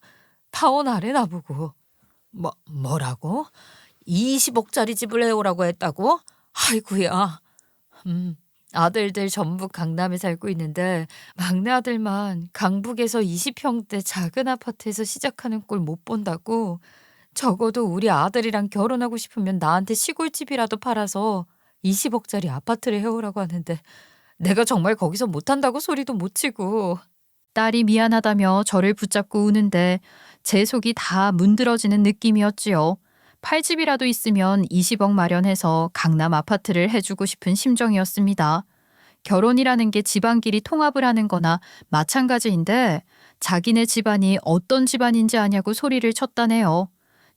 파혼하래 나보고. 뭐라고? 20억짜리 집을 해오라고 했다고? 아이고야. 음, 아들들 전부 강남에 살고 있는데 막내 아들만 강북에서 20평대 작은 아파트에서 시작하는 꼴 못 본다고. 적어도 우리 아들이랑 결혼하고 싶으면 나한테 시골집이라도 팔아서 20억짜리 아파트를 해오라고 하는데 내가 정말 거기서 못한다고 소리도 못 치고. 딸이 미안하다며 저를 붙잡고 우는데 제 속이 다 문드러지는 느낌이었지요. 팔집이라도 있으면 20억 마련해서 강남 아파트를 해주고 싶은 심정이었습니다. 결혼이라는 게 집안끼리 통합을 하는 거나 마찬가지인데 자기네 집안이 어떤 집안인지 아냐고 소리를 쳤다네요.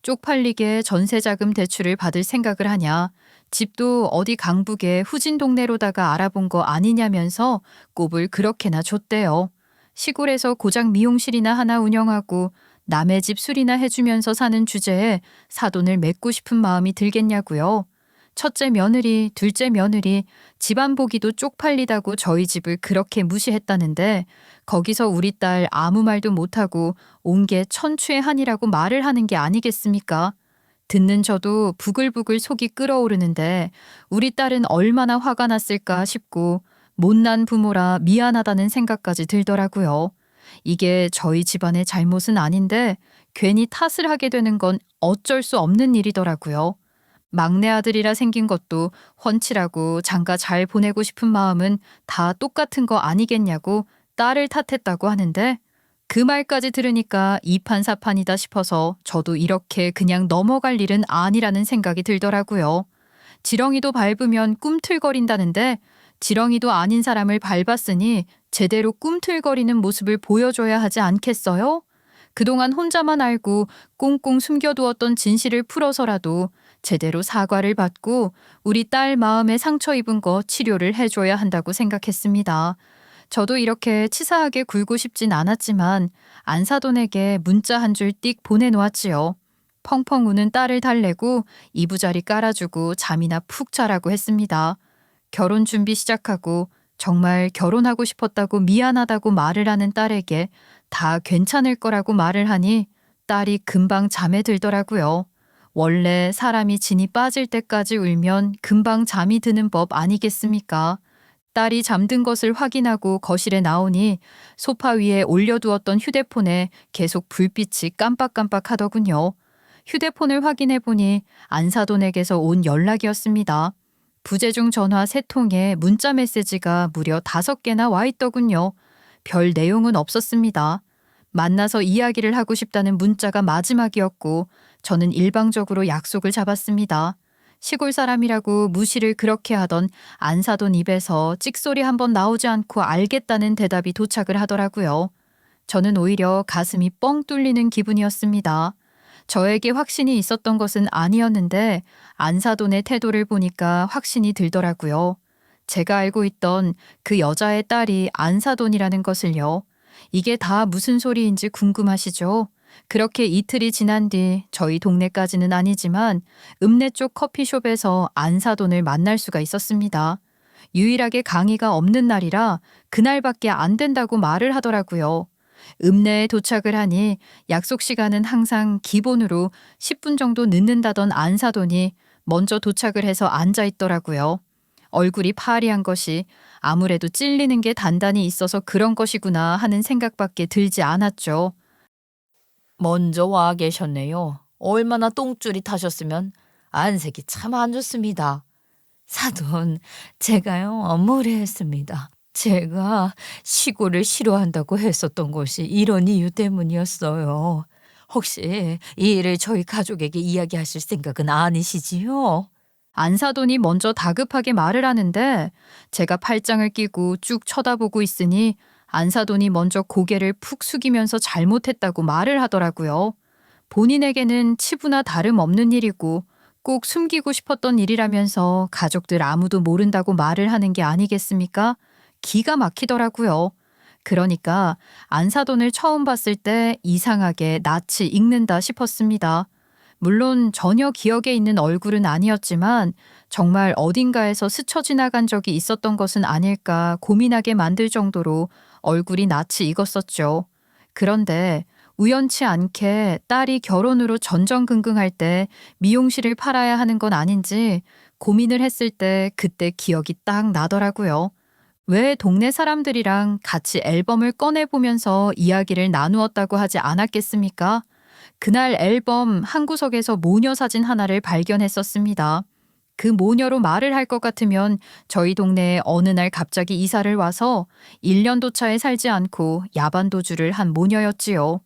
쪽팔리게 전세자금 대출을 받을 생각을 하냐. 집도 어디 강북에 후진 동네로다가 알아본 거 아니냐면서 꼽을 그렇게나 줬대요. 시골에서 고작 미용실이나 하나 운영하고 남의 집 수리나 해주면서 사는 주제에 사돈을 맺고 싶은 마음이 들겠냐고요. 첫째 며느리, 둘째 며느리, 집안 보기도 쪽팔리다고 저희 집을 그렇게 무시했다는데 거기서 우리 딸 아무 말도 못하고 온 게 천추의 한이라고 말을 하는 게 아니겠습니까? 듣는 저도 부글부글 속이 끓어오르는데 우리 딸은 얼마나 화가 났을까 싶고 못난 부모라 미안하다는 생각까지 들더라고요. 이게 저희 집안의 잘못은 아닌데 괜히 탓을 하게 되는 건 어쩔 수 없는 일이더라고요. 막내 아들이라 생긴 것도 훤칠하고 장가 잘 보내고 싶은 마음은 다 똑같은 거 아니겠냐고 딸을 탓했다고 하는데 그 말까지 들으니까 이판사판이다 싶어서 저도 이렇게 그냥 넘어갈 일은 아니라는 생각이 들더라고요. 지렁이도 밟으면 꿈틀거린다는데 지렁이도 아닌 사람을 밟았으니 제대로 꿈틀거리는 모습을 보여줘야 하지 않겠어요? 그동안 혼자만 알고 꽁꽁 숨겨두었던 진실을 풀어서라도 제대로 사과를 받고 우리 딸 마음에 상처 입은 거 치료를 해줘야 한다고 생각했습니다. 저도 이렇게 치사하게 굴고 싶진 않았지만 안사돈에게 문자 한 줄 띡 보내놓았지요. 펑펑 우는 딸을 달래고 이부자리 깔아주고 잠이나 푹 자라고 했습니다. 결혼 준비 시작하고 정말 결혼하고 싶었다고 미안하다고 말을 하는 딸에게 다 괜찮을 거라고 말을 하니 딸이 금방 잠에 들더라고요. 원래 사람이 진이 빠질 때까지 울면 금방 잠이 드는 법 아니겠습니까? 딸이 잠든 것을 확인하고 거실에 나오니 소파 위에 올려두었던 휴대폰에 계속 불빛이 깜빡깜빡 하더군요. 휴대폰을 확인해 보니 안사돈에게서 온 연락이었습니다. 부재중 전화 3통에 문자 메시지가 무려 5개나 와 있더군요. 별 내용은 없었습니다. 만나서 이야기를 하고 싶다는 문자가 마지막이었고 저는 일방적으로 약속을 잡았습니다. 시골 사람이라고 무시를 그렇게 하던 안사돈 입에서 찍소리 한번 나오지 않고 알겠다는 대답이 도착을 하더라고요. 저는 오히려 가슴이 뻥 뚫리는 기분이었습니다. 저에게 확신이 있었던 것은 아니었는데 안사돈의 태도를 보니까 확신이 들더라고요. 제가 알고 있던 그 여자의 딸이 안사돈이라는 것을요. 이게 다 무슨 소리인지 궁금하시죠? 그렇게 이틀이 지난 뒤 저희 동네까지는 아니지만 읍내 쪽 커피숍에서 안사돈을 만날 수가 있었습니다. 유일하게 강의가 없는 날이라 그날밖에 안 된다고 말을 하더라고요. 읍내에 도착을 하니 약속 시간은 항상 기본으로 10분 정도 늦는다던 안사돈이 먼저 도착을 해서 앉아 있더라고요. 얼굴이 파리한 것이 아무래도 찔리는 게 단단히 있어서 그런 것이구나 하는 생각밖에 들지 않았죠. 먼저 와 계셨네요. 얼마나 똥줄이 타셨으면 안색이 참 안 좋습니다. 사돈, 제가요, 무례했습니다. 제가 시골을 싫어한다고 했었던 것이 이런 이유 때문이었어요. 혹시 이 일을 저희 가족에게 이야기하실 생각은 아니시지요? 안사돈이 먼저 다급하게 말을 하는데 제가 팔짱을 끼고 쭉 쳐다보고 있으니 안사돈이 먼저 고개를 푹 숙이면서 잘못했다고 말을 하더라고요. 본인에게는 치부나 다름없는 일이고 꼭 숨기고 싶었던 일이라면서 가족들 아무도 모른다고 말을 하는 게 아니겠습니까? 기가 막히더라고요. 그러니까 안사돈을 처음 봤을 때 이상하게 낯이 익는다 싶었습니다. 물론 전혀 기억에 있는 얼굴은 아니었지만 정말 어딘가에서 스쳐 지나간 적이 있었던 것은 아닐까 고민하게 만들 정도로 얼굴이 낯이 익었었죠. 그런데 우연치 않게 딸이 결혼으로 전전긍긍할 때 미용실을 팔아야 하는 건 아닌지 고민을 했을 때 그때 기억이 딱 나더라고요. 왜 동네 사람들이랑 같이 앨범을 꺼내보면서 이야기를 나누었다고 하지 않았겠습니까? 그날 앨범 한 구석에서 모녀 사진 하나를 발견했었습니다. 그 모녀로 말을 할 것 같으면 저희 동네에 어느 날 갑자기 이사를 와서 1년도 차에 살지 않고 야반도주를 한 모녀였지요.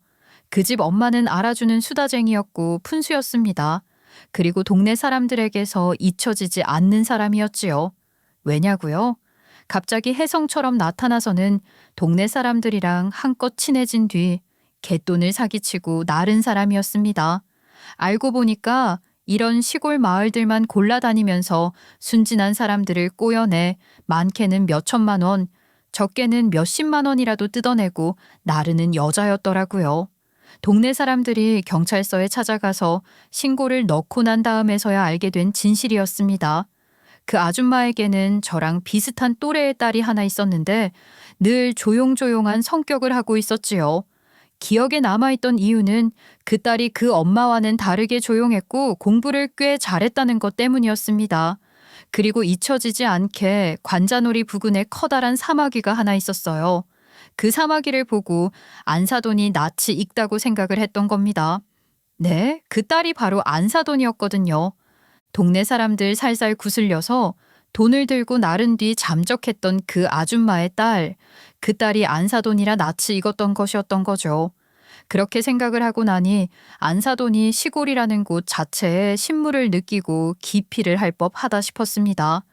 그 집 엄마는 알아주는 수다쟁이였고 푼수였습니다. 그리고 동네 사람들에게서 잊혀지지 않는 사람이었지요. 왜냐고요? 갑자기 혜성처럼 나타나서는 동네 사람들이랑 한껏 친해진 뒤 갯돈을 사기치고 나른 사람이었습니다. 알고 보니까 이런 시골 마을들만 골라다니면서 순진한 사람들을 꼬여내 많게는 몇 천만 원, 적게는 몇십만 원이라도 뜯어내고 나르는 여자였더라고요. 동네 사람들이 경찰서에 찾아가서 신고를 넣고 난 다음에서야 알게 된 진실이었습니다. 그 아줌마에게는 저랑 비슷한 또래의 딸이 하나 있었는데 늘 조용조용한 성격을 하고 있었지요. 기억에 남아있던 이유는 그 딸이 그 엄마와는 다르게 조용했고 공부를 꽤 잘했다는 것 때문이었습니다. 그리고 잊혀지지 않게 관자놀이 부근에 커다란 사마귀가 하나 있었어요. 그 사마귀를 보고 안사돈이 낯이 익다고 생각을 했던 겁니다. 네, 그 딸이 바로 안사돈이었거든요. 동네 사람들 살살 구슬려서 돈을 들고 나른 뒤 잠적했던 그 아줌마의 딸, 그 딸이 안사돈이라 낯이 익었던 것이었던 거죠. 그렇게 생각을 하고 나니 안사돈이 시골이라는 곳 자체에 신물을 느끼고 기피를 할 법하다 싶었습니다.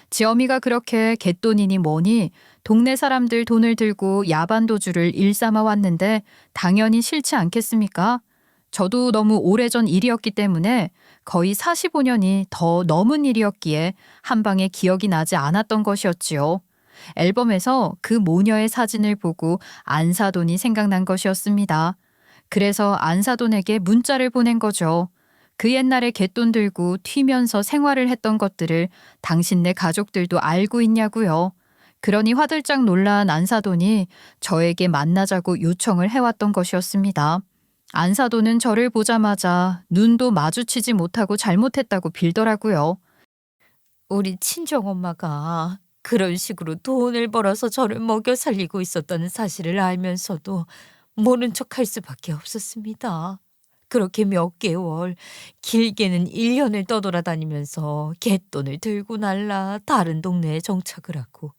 지어미가 그렇게 갯돈이니 뭐니 동네 사람들 돈을 들고 야반도주를 일삼아 왔는데 당연히 싫지 않겠습니까? 저도 너무 오래전 일이었기 때문에 거의 45년이 더 넘은 일이었기에 한 방에 기억이 나지 않았던 것이었지요. 앨범에서 그 모녀의 사진을 보고 안사돈이 생각난 것이었습니다. 그래서 안사돈에게 문자를 보낸 거죠. 그 옛날에 갯돈 들고 튀면서 생활을 했던 것들을 당신네 가족들도 알고 있냐고요. 그러니 화들짝 놀란 안사돈이 저에게 만나자고 요청을 해왔던 것이었습니다. 안사돈은 저를 보자마자 눈도 마주치지 못하고 잘못했다고 빌더라고요. 우리 친정엄마가 그런 식으로 돈을 벌어서 저를 먹여 살리고 있었다는 사실을 알면서도 모른 척할 수밖에 없었습니다. 그렇게 몇 개월, 길게는 1년을 떠돌아다니면서 갯돈을 들고 날라 다른 동네에 정착을 하고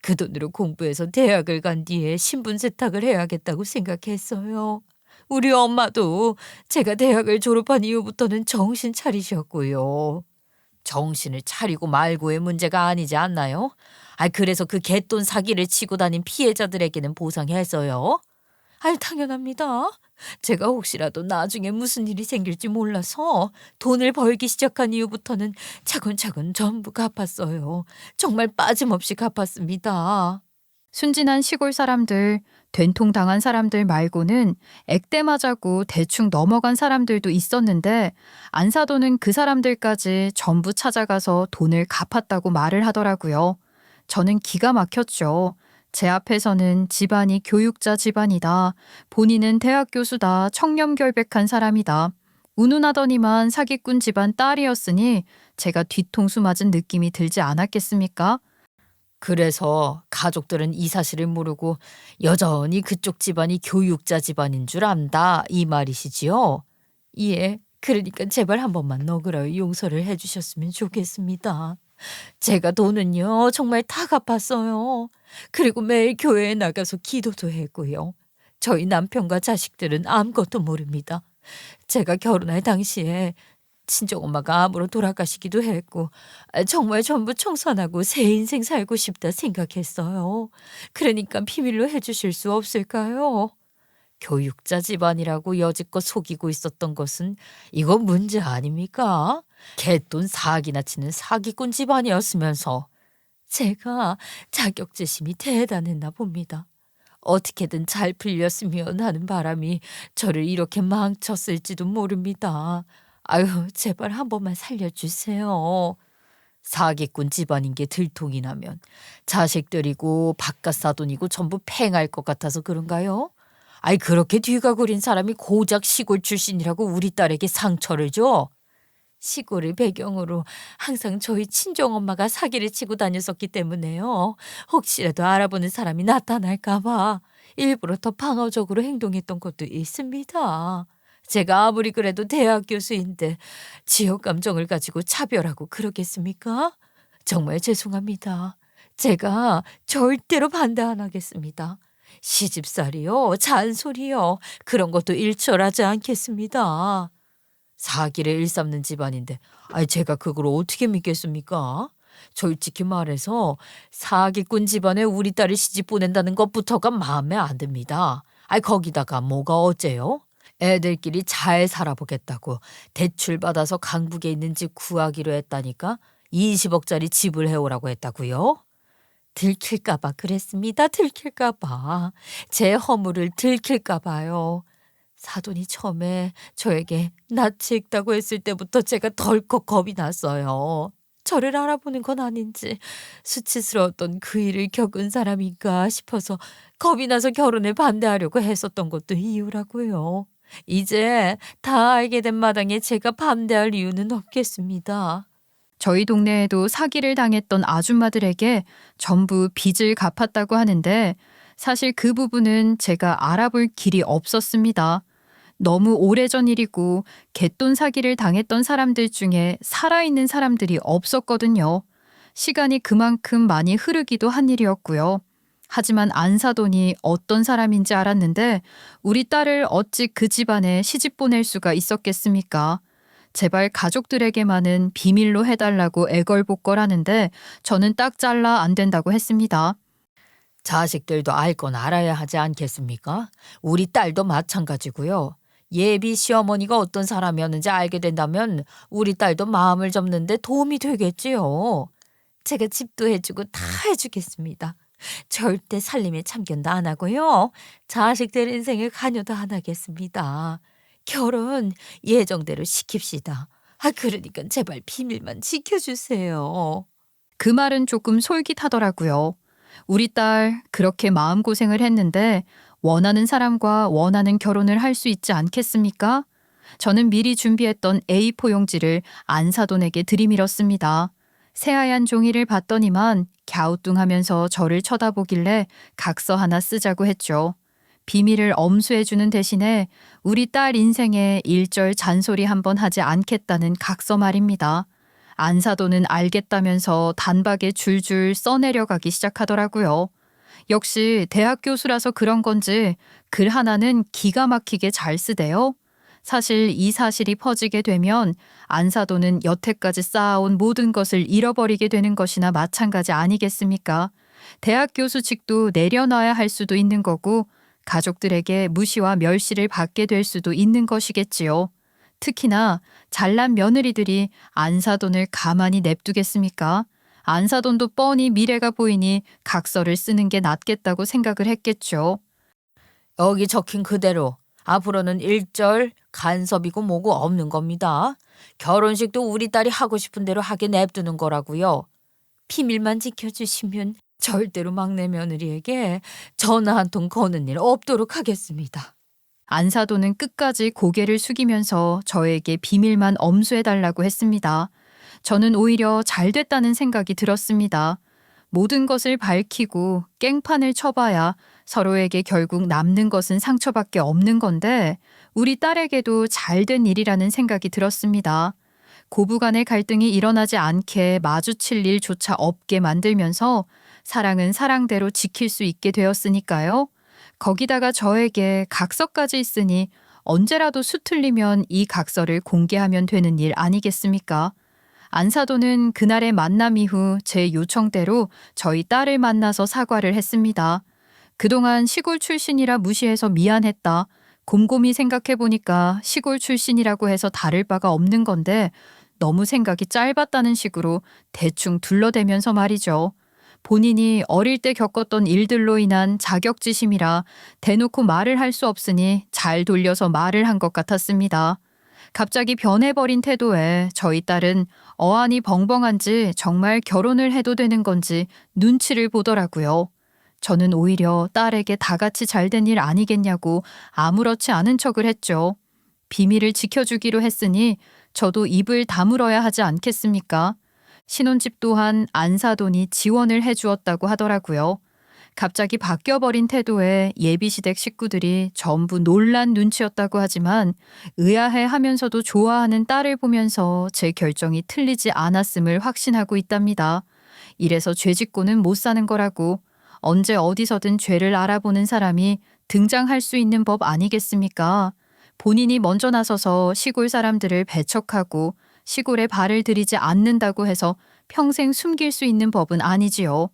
그 돈으로 공부해서 대학을 간 뒤에 신분 세탁을 해야겠다고 생각했어요. 우리 엄마도 제가 대학을 졸업한 이후부터는 정신 차리셨고요. 정신을 차리고 말고의 문제가 아니지 않나요? 그래서 그 갯돈 사기를 치고 다닌 피해자들에게는 보상해서요. 당연합니다. 제가 혹시라도 나중에 무슨 일이 생길지 몰라서 돈을 벌기 시작한 이후부터는 차근차근 전부 갚았어요. 정말 빠짐없이 갚았습니다. 순진한 시골 사람들, 된통 당한 사람들 말고는 액대 맞아고 대충 넘어간 사람들도 있었는데 안사돈은 그 사람들까지 전부 찾아가서 돈을 갚았다고 말을 하더라고요. 저는 기가 막혔죠. 제 앞에서는 집안이 교육자 집안이다. 본인은 대학 교수다. 청렴결백한 사람이다. 운운하더니만 사기꾼 집안 딸이었으니 제가 뒤통수 맞은 느낌이 들지 않았겠습니까? 그래서 가족들은 이 사실을 모르고 여전히 그쪽 집안이 교육자 집안인 줄 안다 이 말이시지요? 예, 그러니까 제발 한 번만 너그러이 용서를 해주셨으면 좋겠습니다. 제가 돈은요 정말 다 갚았어요. 그리고 매일 교회에 나가서 기도도 했고요. 저희 남편과 자식들은 아무것도 모릅니다. 제가 결혼할 당시에 친정엄마가 암으로 돌아가시기도 했고 정말 전부 청산하고 새 인생 살고 싶다 생각했어요. 그러니까 비밀로 해주실 수 없을까요? 교육자 집안이라고 여지껏 속이고 있었던 것은 이거 문제 아닙니까? 갯돈 사기나 치는 사기꾼 집안이었으면서 제가 자격지심이 대단했나 봅니다. 어떻게든 잘 풀렸으면 하는 바람이 저를 이렇게 망쳤을지도 모릅니다. 아유, 제발 한 번만 살려주세요. 사기꾼 집안인 게 들통이 나면 자식들이고 바깥 사돈이고 전부 팽할 것 같아서 그런가요? 아이, 그렇게 뒤가 구린 사람이 고작 시골 출신이라고 우리 딸에게 상처를 줘? 시골을 배경으로 항상 저희 친정엄마가 사기를 치고 다녔었기 때문에요. 혹시라도 알아보는 사람이 나타날까 봐 일부러 더 방어적으로 행동했던 것도 있습니다. 제가 아무리 그래도 대학 교수인데 지역 감정을 가지고 차별하고 그러겠습니까? 정말 죄송합니다. 제가 절대로 반대 안 하겠습니다. 시집살이요, 잔소리요, 그런 것도 일절하지 않겠습니다. 사기를 일삼는 집안인데 제가 그걸 어떻게 믿겠습니까? 솔직히 말해서 사기꾼 집안에 우리 딸을 시집 보낸다는 것부터가 마음에 안 듭니다. 거기다가 뭐가 어째요? 애들끼리 잘 살아보겠다고 대출 받아서 강북에 있는 집 구하기로 했다니까 20억짜리 집을 해오라고 했다고요? 들킬까 봐 그랬습니다. 들킬까 봐. 제 허물을 들킬까 봐요. 사돈이 처음에 저에게 낯이 익다고 했을 때부터 제가 덜컥 겁이 났어요. 저를 알아보는 건 아닌지 수치스러웠던 그 일을 겪은 사람인가 싶어서 겁이 나서 결혼에 반대하려고 했었던 것도 이유라고요. 이제 다 알게 된 마당에 제가 반대할 이유는 없겠습니다. 저희 동네에도 사기를 당했던 아줌마들에게 전부 빚을 갚았다고 하는데 사실 그 부분은 제가 알아볼 길이 없었습니다. 너무 오래전 일이고 갯돈 사기를 당했던 사람들 중에 살아있는 사람들이 없었거든요. 시간이 그만큼 많이 흐르기도 한 일이었고요. 하지만 안사돈이 어떤 사람인지 알았는데 우리 딸을 어찌 그 집안에 시집 보낼 수가 있었겠습니까? 제발 가족들에게만은 비밀로 해달라고 애걸복걸하는데 저는 딱 잘라 안 된다고 했습니다. 자식들도 알 건 알아야 하지 않겠습니까? 우리 딸도 마찬가지고요. 예비 시어머니가 어떤 사람이었는지 알게 된다면 우리 딸도 마음을 접는 데 도움이 되겠지요. 제가 집도 해주고 다 해주겠습니다. 절대 살림에 참견도 안 하고요. 자식들 인생에 관여도 안 하겠습니다. 결혼 예정대로 시킵시다. 그러니까 제발 비밀만 지켜주세요. 그 말은 조금 솔깃하더라고요. 우리 딸 그렇게 마음고생을 했는데 원하는 사람과 원하는 결혼을 할 수 있지 않겠습니까? 저는 미리 준비했던 A4 용지를 안사돈에게 들이밀었습니다. 새하얀 종이를 받더니만 갸우뚱하면서 저를 쳐다보길래 각서 하나 쓰자고 했죠. 비밀을 엄수해주는 대신에 우리 딸 인생에 일절 잔소리 한번 하지 않겠다는 각서 말입니다. 안사돈은 알겠다면서 단박에 줄줄 써내려가기 시작하더라고요. 역시 대학 교수라서 그런 건지 글 하나는 기가 막히게 잘 쓰대요. 사실 이 사실이 퍼지게 되면 안사돈은 여태까지 쌓아온 모든 것을 잃어버리게 되는 것이나 마찬가지 아니겠습니까? 대학 교수직도 내려놔야 할 수도 있는 거고 가족들에게 무시와 멸시를 받게 될 수도 있는 것이겠지요. 특히나 잘난 며느리들이 안사돈을 가만히 냅두겠습니까? 안사돈도 뻔히 미래가 보이니 각서를 쓰는 게 낫겠다고 생각을 했겠죠. 여기 적힌 그대로 앞으로는 일절 간섭이고 뭐고 없는 겁니다. 결혼식도 우리 딸이 하고 싶은 대로 하게 냅두는 거라고요. 비밀만 지켜주시면 절대로 막내 며느리에게 전화 한 통 거는 일 없도록 하겠습니다. 안사돈은 끝까지 고개를 숙이면서 저에게 비밀만 엄수해달라고 했습니다. 저는 오히려 잘 됐다는 생각이 들었습니다. 모든 것을 밝히고 깽판을 쳐봐야 서로에게 결국 남는 것은 상처밖에 없는 건데 우리 딸에게도 잘된 일이라는 생각이 들었습니다. 고부간의 갈등이 일어나지 않게 마주칠 일조차 없게 만들면서 사랑은 사랑대로 지킬 수 있게 되었으니까요. 거기다가 저에게 각서까지 있으니 언제라도 수틀리면 이 각서를 공개하면 되는 일 아니겠습니까? 안사도는 그날의 만남 이후 제 요청대로 저희 딸을 만나서 사과를 했습니다. 그동안 시골 출신이라 무시해서 미안했다. 곰곰이 생각해보니까 시골 출신이라고 해서 다를 바가 없는 건데 너무 생각이 짧았다는 식으로 대충 둘러대면서 말이죠. 본인이 어릴 때 겪었던 일들로 인한 자격지심이라 대놓고 말을 할 수 없으니 잘 돌려서 말을 한 것 같았습니다. 갑자기 변해버린 태도에 저희 딸은 어안이 벙벙한지 정말 결혼을 해도 되는 건지 눈치를 보더라고요. 저는 오히려 딸에게 다 같이 잘 된 일 아니겠냐고 아무렇지 않은 척을 했죠. 비밀을 지켜주기로 했으니 저도 입을 다물어야 하지 않겠습니까? 신혼집 또한 안사돈이 지원을 해주었다고 하더라고요. 갑자기 바뀌어버린 태도에 예비시댁 식구들이 전부 놀란 눈치였다고 하지만 의아해 하면서도 좋아하는 딸을 보면서 제 결정이 틀리지 않았음을 확신하고 있답니다. 이래서 죄짓고는 못 사는 거라고 언제 어디서든 죄를 알아보는 사람이 등장할 수 있는 법 아니겠습니까? 본인이 먼저 나서서 시골 사람들을 배척하고 시골에 발을 들이지 않는다고 해서 평생 숨길 수 있는 법은 아니지요.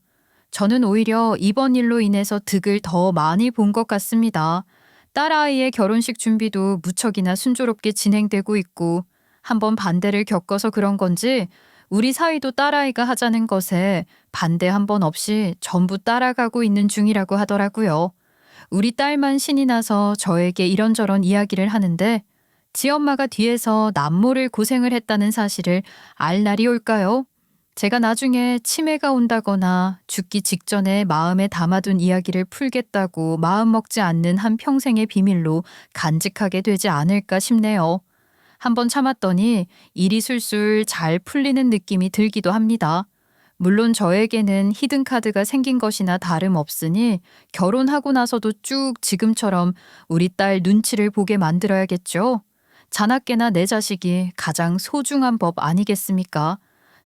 저는 오히려 이번 일로 인해서 득을 더 많이 본 것 같습니다. 딸아이의 결혼식 준비도 무척이나 순조롭게 진행되고 있고 한번 반대를 겪어서 그런 건지 우리 사위도 딸아이가 하자는 것에 반대 한 번 없이 전부 따라가고 있는 중이라고 하더라고요. 우리 딸만 신이 나서 저에게 이런저런 이야기를 하는데 지엄마가 뒤에서 남모를 고생을 했다는 사실을 알 날이 올까요? 제가 나중에 치매가 온다거나 죽기 직전에 마음에 담아둔 이야기를 풀겠다고 마음먹지 않는 한 평생의 비밀로 간직하게 되지 않을까 싶네요. 한번 참았더니 일이 술술 잘 풀리는 느낌이 들기도 합니다. 물론 저에게는 히든카드가 생긴 것이나 다름없으니 결혼하고 나서도 쭉 지금처럼 우리 딸 눈치를 보게 만들어야겠죠. 자나깨나 내 자식이 가장 소중한 법 아니겠습니까?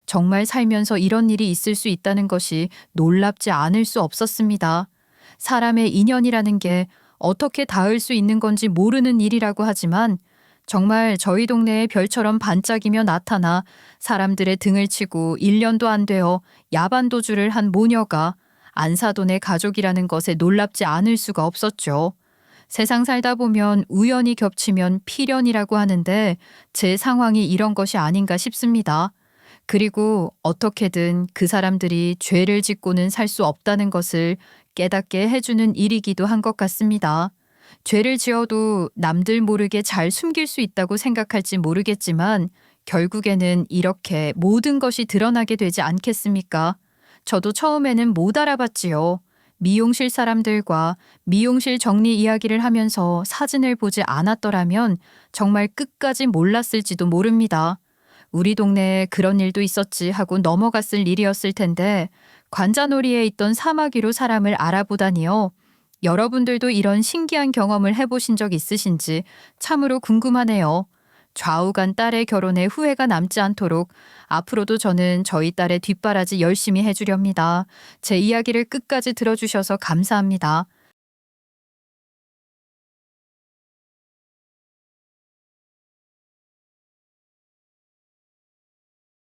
정말 살면서 이런 일이 있을 수 있다는 것이 놀랍지 않을 수 없었습니다. 사람의 인연이라는 게 어떻게 닿을 수 있는 건지 모르는 일이라고 하지만 정말 저희 동네에 별처럼 반짝이며 나타나 사람들의 등을 치고 1년도 안 되어 야반도주를 한 모녀가 안사돈의 가족이라는 것에 놀랍지 않을 수가 없었죠. 세상 살다 보면 우연이 겹치면 필연이라고 하는데 제 상황이 이런 것이 아닌가 싶습니다. 그리고 어떻게든 그 사람들이 죄를 짓고는 살 수 없다는 것을 깨닫게 해주는 일이기도 한 것 같습니다. 죄를 지어도 남들 모르게 잘 숨길 수 있다고 생각할지 모르겠지만 결국에는 이렇게 모든 것이 드러나게 되지 않겠습니까? 저도 처음에는 못 알아봤지요. 미용실 사람들과 미용실 정리 이야기를 하면서 사진을 보지 않았더라면 정말 끝까지 몰랐을지도 모릅니다. 우리 동네에 그런 일도 있었지 하고 넘어갔을 일이었을 텐데 관자놀이에 있던 사마귀로 사람을 알아보다니요. 여러분들도 이런 신기한 경험을 해보신 적 있으신지 참으로 궁금하네요. 좌우간 딸의 결혼에 후회가 남지 않도록 앞으로도 저는 저희 딸의 뒷바라지 열심히 해주렵니다. 제 이야기를 끝까지 들어주셔서 감사합니다.